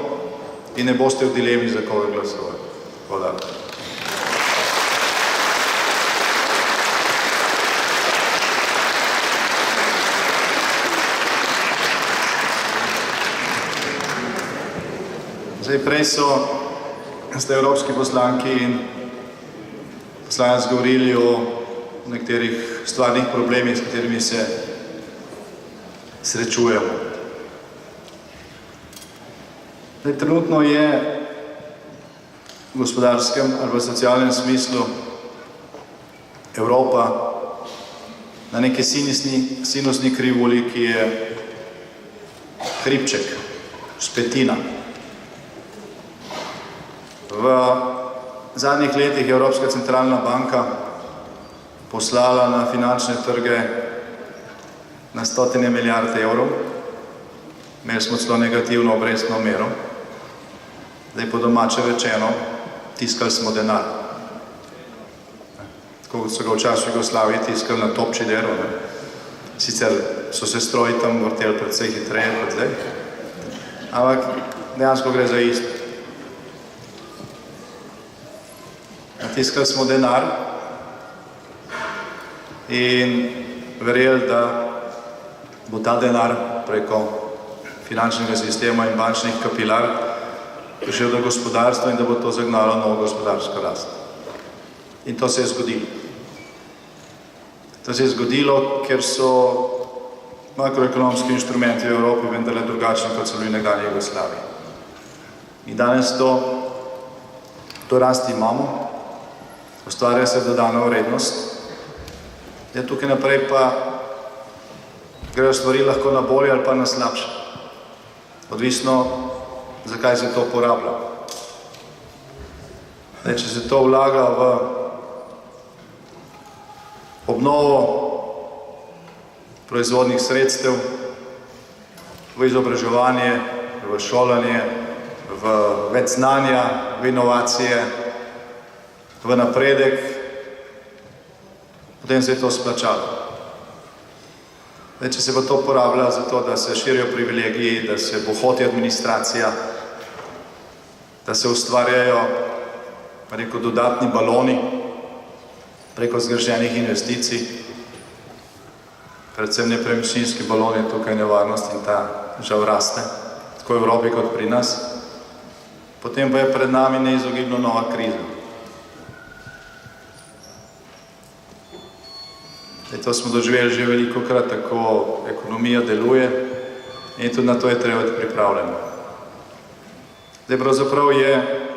in ne boste v dilemi, za koga glasovati. Hvala. Prej ste evropski poslanki in poslanec govorili o nekaterih stvarnih problemih, s katerimi se srečujemo. Trenutno je v gospodarskem ali v socialnem smislu Evropa na neki sinusni krivulji, ki je hribček, vzpetina. V zadnjih letih je Evropska centralna banka poslala na finančne trge na 100 milijard evrov. Imeli smo celo negativno obrestno mero. Zdaj po domače rečeno, tiskali smo denar. Tako kot so ga v času Jugoslavije tiskali na topči dero. Sicer so se stroji tam vrteli precej hitreje kot zdaj. Ampak dejansko gre za isto. Tiskali smo denar in verjeli, da bo ta denar preko finančnega sistema in bančnih kapilar prišel do gospodarstva in da bo to zagnalo novo gospodarsko rast. In to se je zgodilo. To se je zgodilo, ker so makroekonomski inštrumenti v Evropi vendarle drugačni, kot so bili v nekdanji Jugoslaviji. In danes to rast imamo, ustvarja se dodana vrednost. Tukaj naprej pa grejo stvari lahko na bolje ali pa na slabše. Odvisno, zakaj se to porablja. Če se to vlaga v obnovo proizvodnih sredstev, v izobraževanje, v šolanje, v več znanja, v inovacije, v napredek, potem se je to splačalo. Če se pa to porablja za to, da se širijo privilegiji, da se bohoti administracija, da se ustvarjajo dodatni baloni preko zgrešenih investicij, predvsem nepremičninski balon je tukaj nevarnost in ta žal raste, tako v Evropi kot pri nas, potem pa je pred nami neizogibno nova kriza. To smo doživeli že velikokrat, tako ekonomija deluje in tudi na to je treba biti pripravljeno. Pravzaprav je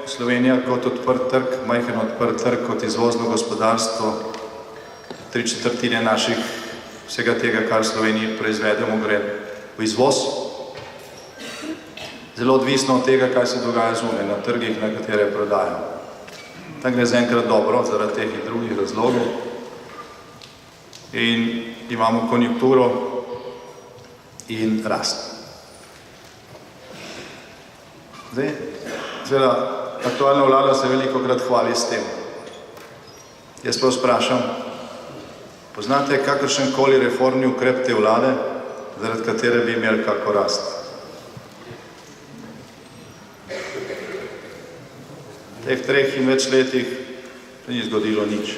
Slovenija kot odprt trg, majhen odprt trg, kot izvozno gospodarstvo, 3/4 naših vsega tega, kar v Sloveniji proizvedemo, gre v izvoz. Zelo odvisno od tega, kaj se dogaja zunaj, na trgih, na katere prodajo. Tam gre zaenkrat dobro, zaradi teh in drugih razlogov. In imamo konjunkturo in rast. Zdaj, seveda, aktualna vlada se velikokrat hvali s tem. Jaz pa sprašam, poznate kakršenkoli reformni ukrep te vlade, zaradi katere bi imeli kako rast? V teh 3 in več letih se ni zgodilo nič.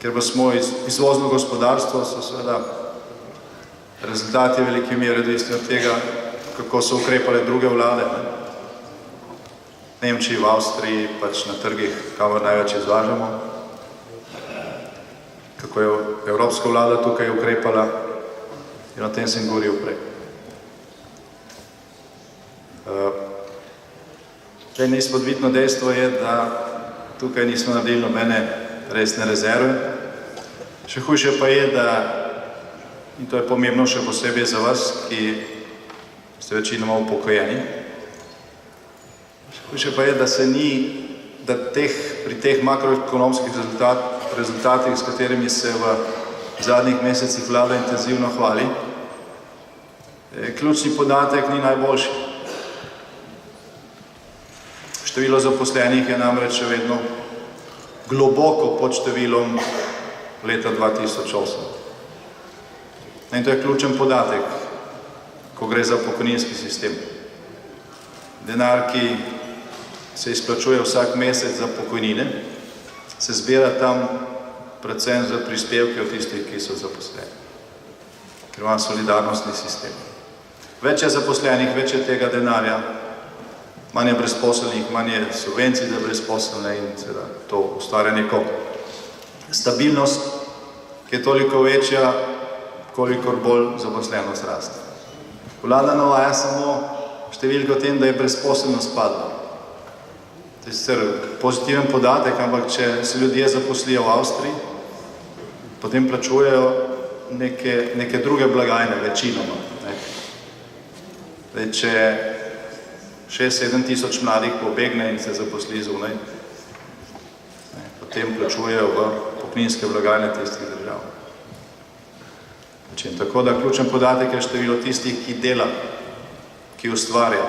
Ker pa smo izvozno gospodarstvo, so seveda rezultati v veliki meri odvisni od tega, kako so ukrepale druge vlade. V Nemčiji, v Avstriji, pač na trgih, kamor največ izvažamo. Kako je evropska vlada tukaj ukrepala in o tem sem govoril prej. Neizpodbitno dejstvo je, da tukaj nismo naredili nobene resne rezerve. Še hujše pa je, da, in to je pomembno še posebej za vas, ki ste večinoma upokojeni, še hujše pa je, da pri teh makroekonomskih rezultatih, s katerimi se v zadnjih mesecih vlada intenzivno hvali, ključni podatek ni najboljši. Število zaposlenih je namreč še vedno globoko pod številom leta 2008. In to je ključen podatek, ko gre za pokojninski sistem. Denar, ki se izplačuje vsak mesec za pokojnine, se zbira tam predvsem za prispevke od tistih, ki so zaposleni. Ker ima solidarnostni sistem. Več je zaposlenih, več je tega denarja, manj je brezposelnih, manj je subvencij za brezposelne in seveda to ustvarja neko stabilnost, ki je toliko večja, kolikor bolj zaposlenost raste. Vlada navaja samo številko o tem, da je brezposelnost padla. To je sicer pozitiven podatek, ampak če se ljudje zaposlijo v Avstriji, potem plačujejo neke druge blagajne, večinoma. Če 6-7 tisoč mladih pobegne in se zaposli zunaj, potem plačujejo v pokojninske blagajne tistih držav. Tako da ključen podatek je število tistih, ki dela, ki ustvarja,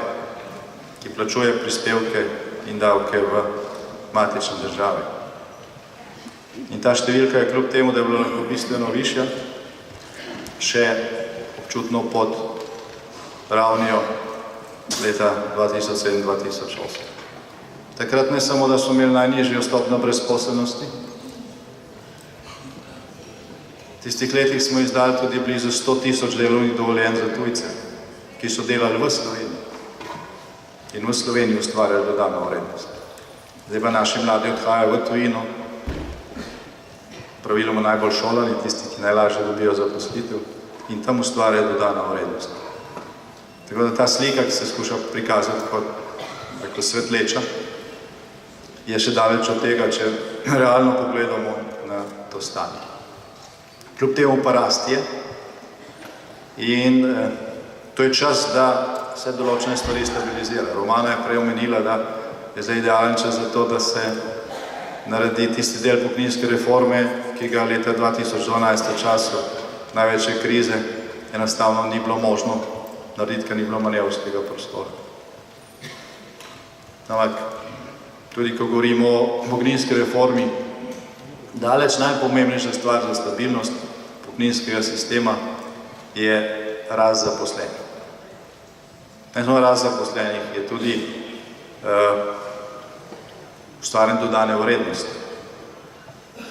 ki plačuje prispevke in davke v matične države. In ta številka je kljub temu, da je bila lahko bistveno višja, še občutno pod ravnijo leta 2007-2008. Takrat ne samo, da smo imeli najnižjo stopnjo brezposelnosti, v tistih letih smo izdali tudi blizu 100 tisoč delovnih dovoljenj za tujce, ki so delali v Sloveniji in v Sloveniji ustvarjali dodano vrednost. Zdaj pa naši mladi odhajajo v tujino, praviloma najbolj šolani, tisti, ki najlažje dobijo zaposlitev in tam ustvarjajo dodano vrednost. Tako da ta slika, ki se skuša prikazati kot svetleča, je še daleč od tega, če realno pogledamo na to stanje. Kljub temu pa rast je in to je čas, da se določene stvari stabilizira. Romana je prej omenila, da je zdaj idealen čas za to, da se naredi tisti del pokojninske reforme, ki ga leta 2012 v času največje krize enostavno ni bilo možno narediti, ker ni bilo manevrskega prostora. Ampak, tudi ko govorimo o pokojninski reformi, daleč najpomembnejša stvar za stabilnost pokojninskega sistema je rast zaposlenih. Ne samo rast zaposlenih, je tudi ustvarjanje dodane vrednosti.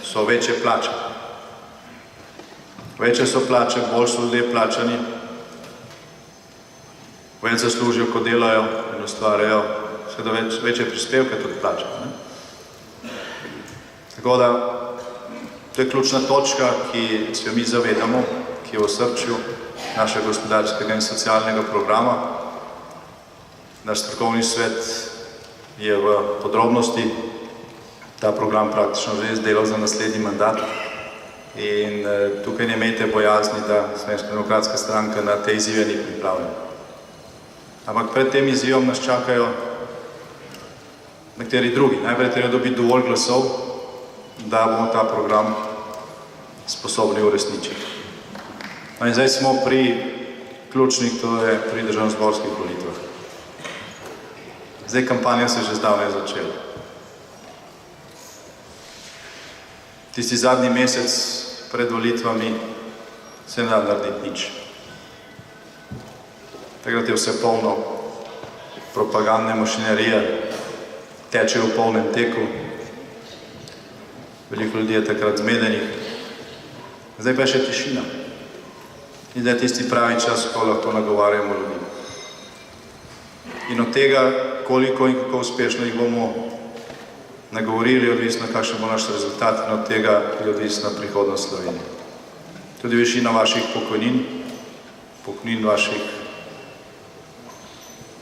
So večje plače. Večje so plače, bolj so ljudje plačani, več zaslužijo, ko delajo in ustvarjajo, seveda večje prispevke tudi plačajo. Tako da, to je ključna točka, ki se jo mi zavedamo, ki je v osrčju našega gospodarskega in socialnega programa. Naš strokovni svet je v podrobnosti ta program praktično že izdelal za naslednji mandat In tukaj ne imejte bojazni, da Slovenska demokratska stranka na te izzive ni pripravljena. Ampak pred tem izzivom nas čakajo nekateri drugi. Najprej treba dobiti dovolj glasov, da bomo ta program sposobni uresničiti. No in zdaj smo pri ključnih, to je pri državnozborskih volitvah. Zdaj kampanja se že zdavnaj začela. Tisti zadnji mesec pred volitvami se ne da narediti nič. Takrat je vse polno propagandne mašinerije, teče v polnem teku. Veliko ljudi je takrat zmedenih. Zdaj pa je še tišina. In zdaj je tisti pravi čas, ko lahko nagovarjamo ljudi. In od tega, koliko in kako uspešno jih bomo nagovorili, je odvisno, kakšen bo naš rezultat, in od tega je odvisna prihodnost Slovenije. Tudi višina vaših pokojnin vaših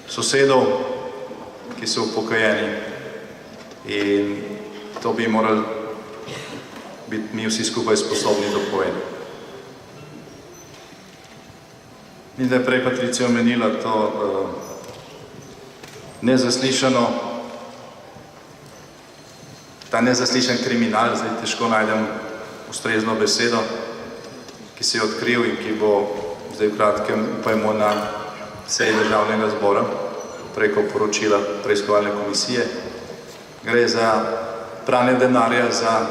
sosedov, ki so upokojeni, in to bi morali biti mi vsi skupaj sposobni dopovedati. In da je prej Patricija omenila to ta nezaslišan kriminal, zdaj težko najdem ustrezno besedo, ki se je odkril in ki bo zdaj v kratkem, upajmo, na seji Državnega zbora preko poročila preiskovalne komisije. Gre za pranje denarja za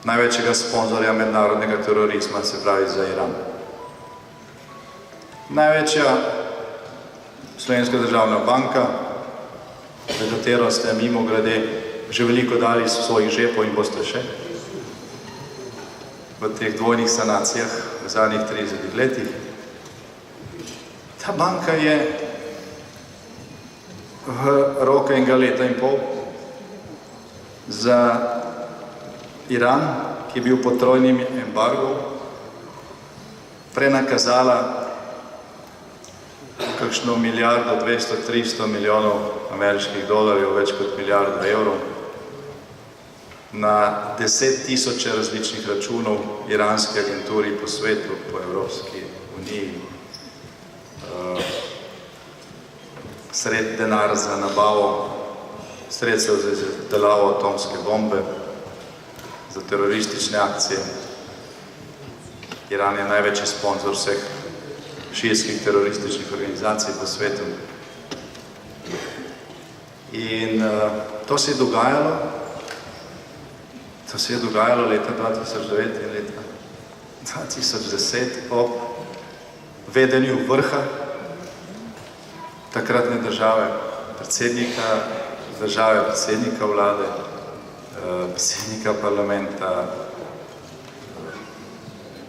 največjega sponzorja mednarodnega terorizma, se pravi za Iran. Največja Slovenska državna banka, za katero ste mimogrede že veliko dali iz svojih žepov in boste še v teh dvojnih sanacijah v zadnjih 30 letih. Ta banka je v roke enega leta in pol za Iran, ki je bil pod trojnim embargom, prenakazala kakšno milijardo, 200-300 milijonov ameriških dolarjev, več kot milijardo evrov, na 10 tisoče različnih računov iranske agenturi po svetu, po Evropski uniji, denar za nabavo sredstev za izdelavo atomske bombe, za teroristične akcije. Iran je največji sponzor vseh šiitskih terorističnih organizacij po svetu. In to se je dogajalo leta 2009 in leta 2010 ob vedenju vrha takratne države, predsednika države, predsednika vlade, predsednika parlamenta,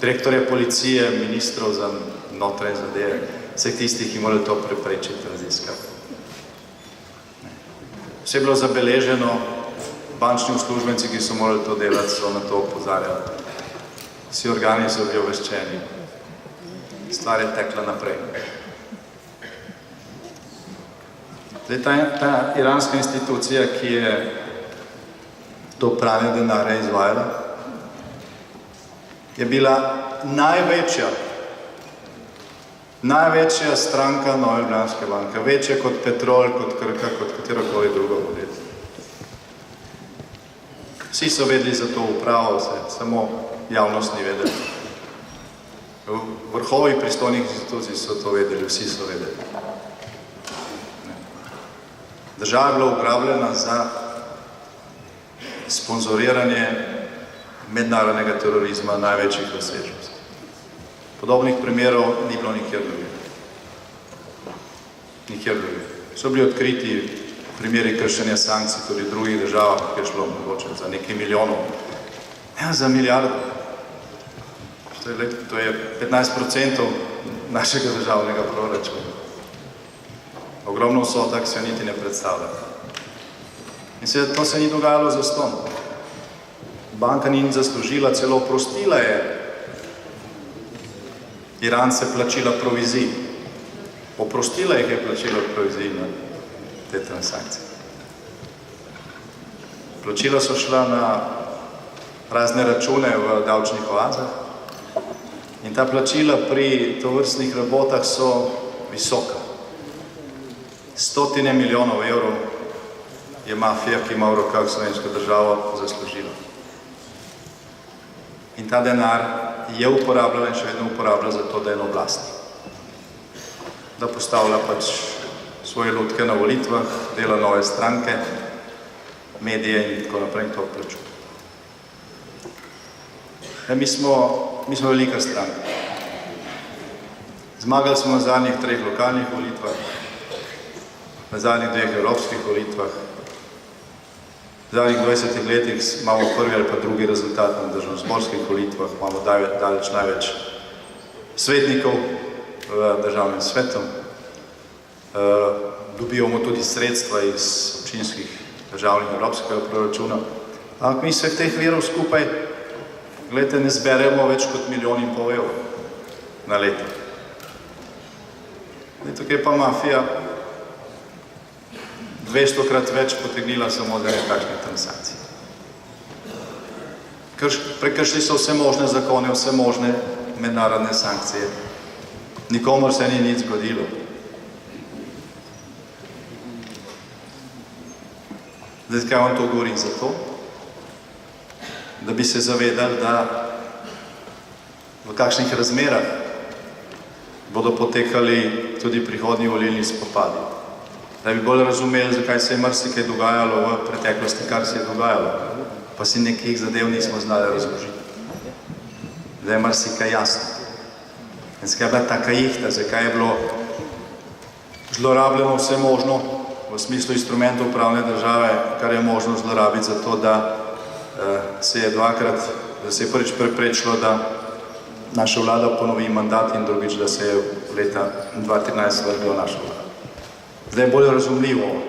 direktorja policije, ministrov za notranje zadeve, vseh tistih, ki morajo to preprečiti raziskati. Vse je bilo zabeleženo, bančni uslužbenci, ki so morali to delati, so na to opozarjali. Vsi organi so bili obveščeni. Stvar je tekla naprej. Zdaj, ta iranska institucija, ki je to pranje denarja izvajala, je bila največja stranka Nove Ljubljanske banke, večja kot Petrol, kot Krka, kot katerokoli drugo podjetje. Vsi so vedeli za to upravo, samo javnost ni vedela. Vrhovi pristojnih institucij so to vedeli, vsi so vedeli. Država je bila ugrabljena za sponzoriranje mednarodnega terorizma največjih razsežnosti. Podobnih primerov ni bilo nikjer drugih. So bili odkriti primeri kršenja sankcij tudi v drugih državah, ki je šlo mogoče za nekaj milijonov, ne za milijardo. To je 15% našega državnega proračuna. Ogromno vsota, ki se niti ne predstavlja. In seveda to se ni dogajalo zastonj. Banka ni zaslužila, celo oprostila je Irance plačila provizij. Oprostila jih je plačila provizij na te transakcije. Plačila so šla na razne račune v davčnih oazah. In ta plačila pri tovrstnih rabotah so visoka. Stotine milijonov evrov je mafija, ki ima v rokah slovensko državo, zaslužila. In ta denar je uporabljala in še vedno uporablja za to, da je na oblasti. Da postavlja pač svoje lutke na volitvah, dela nove stranke, medije in tako naprej in to plačuje. Mi smo velika stranka. Zmagali smo na zadnjih 3 lokalnih volitvah, na zadnjih 2 evropskih volitvah. V zadnjih 20 letih imamo prvi ali pa drugi rezultat na državnozborskih volitvah, imamo daleč največ svetnikov v državnem svetu. Dobivamo tudi sredstva iz občinskih državnih evropskega proračuna. Ampak mi vseh teh virov skupaj, gledajte, ne zberemo več kot 1,5 milijona evrov na leto. Tukaj pa mafija 200-krat več potegnila samo za nekakšne transakcije. Prekršili so vse možne zakone, vse možne mednarodne sankcije. Nikomor se ni nič zgodilo. Zdaj, kaj vam to govorim? Zato, da bi se zavedali, da v kakšnih razmerah bodo potekali tudi prihodnji volilni spopadi. Da bi bolj razumeli, zakaj se je marsikaj dogajalo v preteklosti, kar se je dogajalo, pa si nekih zadev nismo znali razložiti. Da je marsikaj jasno. In zakaj je bila taka ihta, zakaj je bilo zlorabljeno vse možno v smislu instrumentov pravne države, kar je možno zlorabiti za to, da se je prvič preprečilo, da naša vlada ponovi mandat in drugič, da se je leta 2013 vrgla naša vlada. Zdaj je bolj razumljivo,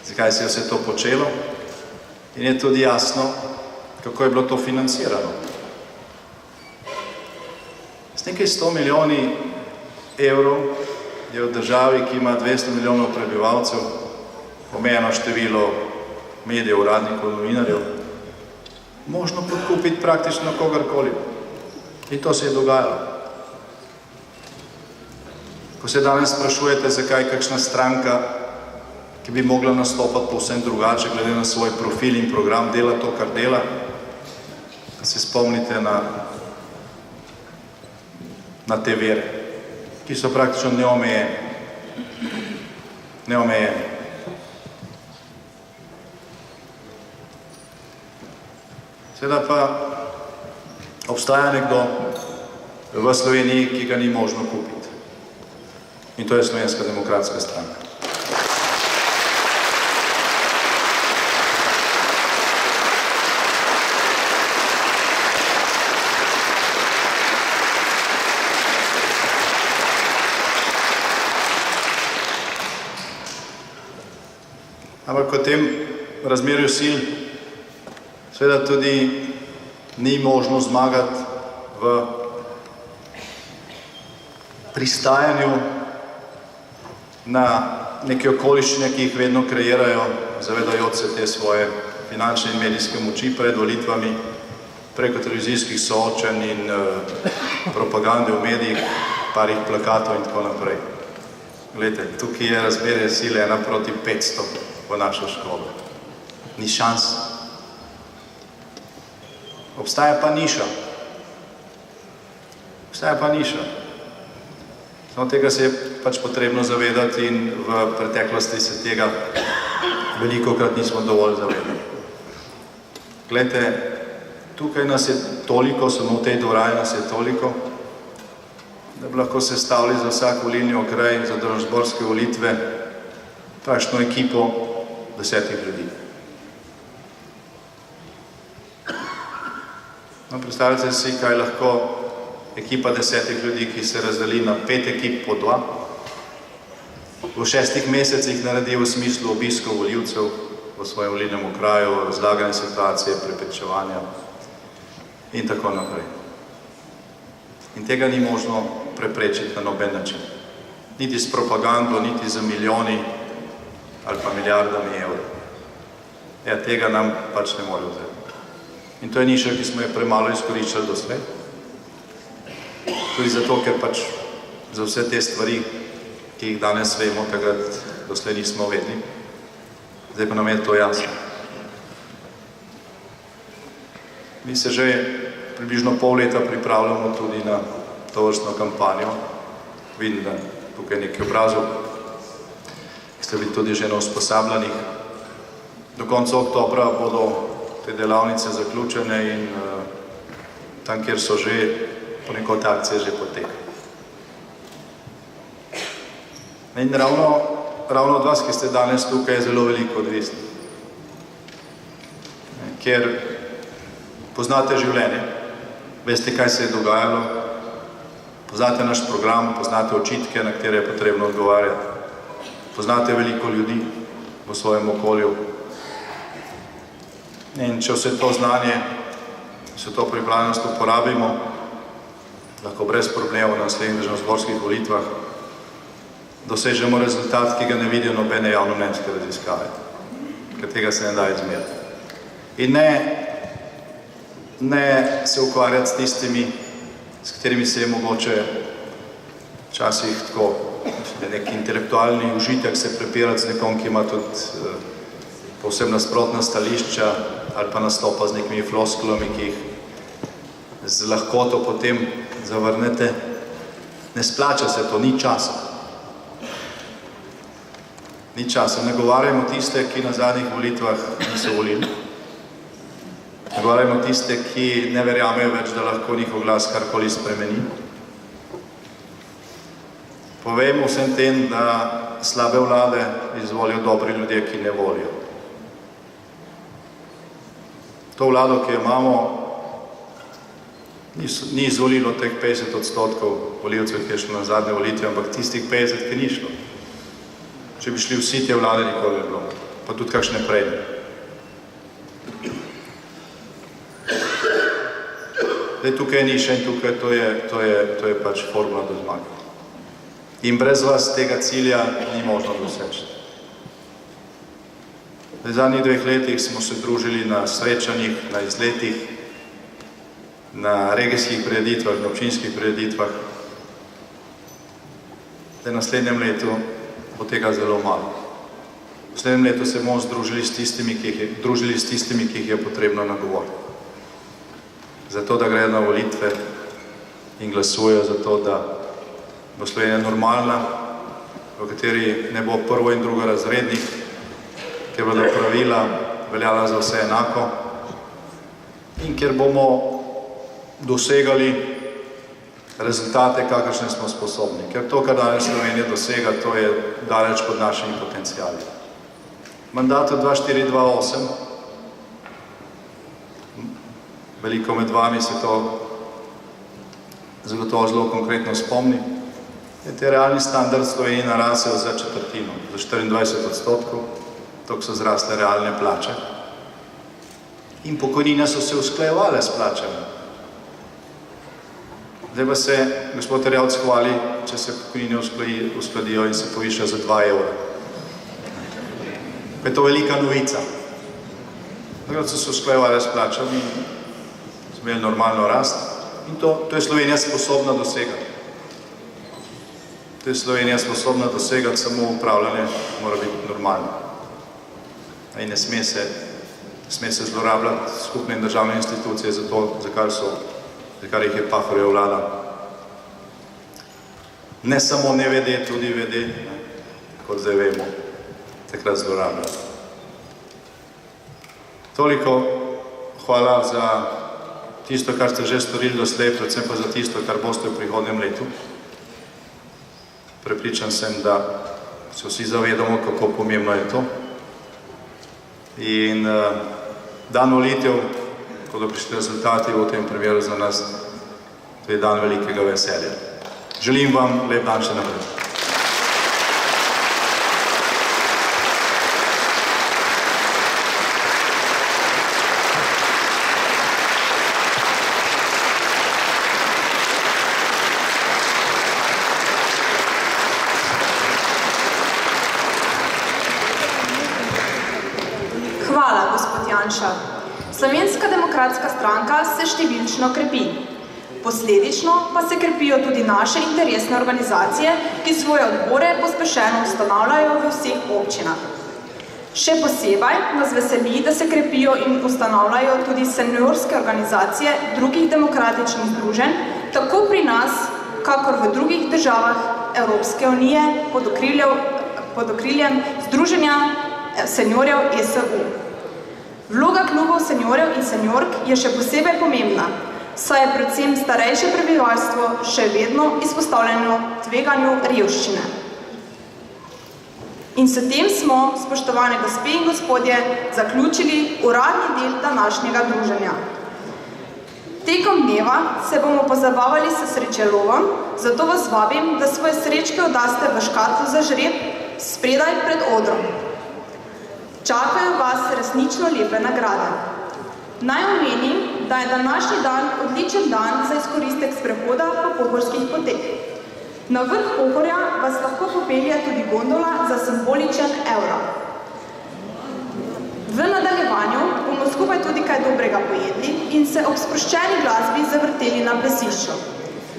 zakaj se je vse to počelo in je tudi jasno, kako je bilo to financirano. Z nekaj 100 milijoni evrov je v državi, ki ima 200 milijonov prebivalcev, omejeno število medijev, uradnikov, novinarjev, možno podkupiti praktično kogarkoli. In to se je dogajalo. Ko se danes sprašujete, zakaj kakšna stranka, ki bi mogla nastopati povsem drugače, glede na svoj profil in program, dela to, kar dela, se spomnite na te vere, ki so praktično neomejeni. Seveda pa obstaja nekdo v Sloveniji, ki ga ni možno kupiti. In to je Slovenska demokratska stranka. Ampak v tem razmerju sil seveda tudi ni možno zmagati v pristajanju na neke okoliščine, ki jih vedno kreirajo, zavedajoč se te svoje finančne in medijske moči pred volitvami, preko televizijskih soočenj in propagande v medijih, parih plakatov in tako naprej. Glejte, tukaj je razmerje sile 1:500 v našo školo. Ni šans. Obstaja pa niša. Samo tega se je pač potrebno zavedati in v preteklosti se tega velikokrat nismo dovolj zavedali. Glejte, tukaj nas je toliko, samo v tej dvorani nas je toliko, da bi lahko sestavili za vsak volilni okraj, za državnozborske volitve, takšno ekipo 10 ljudi. No, predstavljate si, kaj lahko ekipa 10 ljudi, ki se razdeli na 5 ekip po 2, v 6 mesecih naredi v smislu obiskov volivcev v svojem volilnem okraju, razlaganja situacije, preprečevanja in tako naprej. In tega ni možno preprečiti na noben način. Niti s propagando, niti z milijoni ali pa milijardami evrov. Ja, tega nam pač ne more vzeti. In to je niša, ki smo jo premalo izkoriščali doslej. Tudi zato, ker pač za vse te stvari, ki jih danes vemo, takrat doslej nismo vedeli. Zdaj pa nam je to jasno. Mi se že približno pol leta pripravljamo tudi na tovrstno kampanjo. Vidim, da tukaj je nekaj obrazov, ki ste bili tudi že na usposabljanjih. Do konca oktobra bodo te delavnice zaključene in tam, kjer so že, ponekod akcije že potekajo. In ravno od vas, ki ste danes tukaj, je zelo veliko odvisno. Ker poznate življenje, veste, kaj se je dogajalo, poznate naš program, poznate očitke, na katere je potrebno odgovarjati, poznate veliko ljudi v svojem okolju. In če vse to znanje, vse to pripravljenost uporabimo, lahko brez problemov na naslednjih državnozborskih volitvah dosežemo rezultat, ki ga ne vidijo nobene javnomnenjske raziskave, ker tega se ne da izmeriti. In ne se ukvarjati s tistimi, s katerimi se je mogoče včasih tako nek intelektualni užitek se prepirati z nekom, ki ima tudi povsem nasprotna stališča ali pa nastopa z nekimi floskulami, ki jih z lahkoto potem zavrnete. Ne splača se to, ni časa. Ni časa. Nagovarjamo tiste, ki na zadnjih volitvah niso volili. Nagovarjamo tiste, ki ne verjamejo več, da lahko njihov glas karkoli spremeni. Povejmo vsem tem, da slabe vlade izvolijo dobri ljudje, ki ne volijo. To vlado, ki jo imamo, ni izvolilo teh 50% volivcev, ki je šlo na zadnje volitve, ampak tistih 50, ki ni šlo. Če bi šli vsi te vlade, nikoli ne bilo, pa tudi kakšne prej. Zdaj, tukaj je niša in tukaj to je pač formula do zmage. In brez vas tega cilja ni možno doseči. V zadnjih 2 letih smo se družili na srečanjih, na izletih, na regijskih prireditvah, na občinskih prireditvah. V naslednjem letu bo tega zelo malo. V naslednjem letu se bomo združili s tistimi, ki jih je potrebno nagovoriti. Zato, da gredo na volitve in glasujejo za to, da bo Slovenija normalna, v kateri ne bo prvo in drugo razrednih, kjer bodo pravila veljala za vse enako in kjer bomo dosegali rezultate, kakršne smo sposobni. Ker to, kar danes Slovenija dosega, to je daleč pod našimi potencijali. V mandatu 2004-2008, veliko med vami se to zagotovo zelo konkretno spomni, je te realni standard Slovenije narasel za 1/4, za 24%, toliko so zrasle realne plače. In pokojnine so se usklajevale s plačami. Zdaj pa se gospod Erjavec hvali, če se pokojnine uskladijo in se poviša za 2 evra. Pa je to velika novica. Takrat so se usklajevale s plačami in so imeli normalno rast. In to je Slovenija sposobna dosegati. To je Slovenija sposobna dosegati, samo upravljanje mora biti normalno. In ne sme se zlorabljati skupne in državne institucije za to, za kar jih je Pahorjeva vlada. Ne samo ne vede, tudi vede, kot zdaj vemo, takrat zlorabljati. Toliko hvala za tisto, kar ste že storili doslej, predvsem pa za tisto, kar boste v prihodnjem letu. Prepričan sem, da se vsi zavedamo, kako pomembno je to. In dan volitev, ko bodo prišli rezultati, v tem primeru za nas, to je dan velikega veselja. Želim vam lep dan še naprej. Slovenska demokratska stranka se številčno krepi. Posledično pa se krepijo tudi naše interesne organizacije, ki svoje odbore pospešeno ustanavljajo v vseh občinah. Še posebej nas veseli, da se krepijo in ustanavljajo tudi seniorske organizacije drugih demokratičnih združenj, tako pri nas, kakor v drugih državah Evropske unije pod okriljem Združenja seniorjev ESU. Vloga klubov seniorjev in seniork je še posebej pomembna, saj je predvsem starejše prebivalstvo še vedno izpostavljeno tveganju revščine. In s tem smo, spoštovane gospe in gospodje, zaključili uradni del današnjega druženja. Tekom dneva se bomo pozabavali s srečelovom, zato vas vabim, da svoje srečke oddaste v škatlo za žreb spredaj pred odrom. Čakajo vas resnično lepe nagrade. Naj omenim, da je današnji dan odličen dan za izkoristek sprehoda po pohorskih poteh. Na vrh Pohorja vas lahko popelje tudi gondola za simboličen evro. V nadaljevanju bomo skupaj tudi kaj dobrega pojedli in se ob sproščeni glasbi zavrteli na plesišču.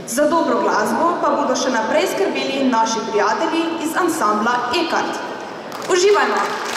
Za dobro glasbo pa bodo še naprej skrbeli naši prijatelji iz ansambla Ekart. Uživajmo!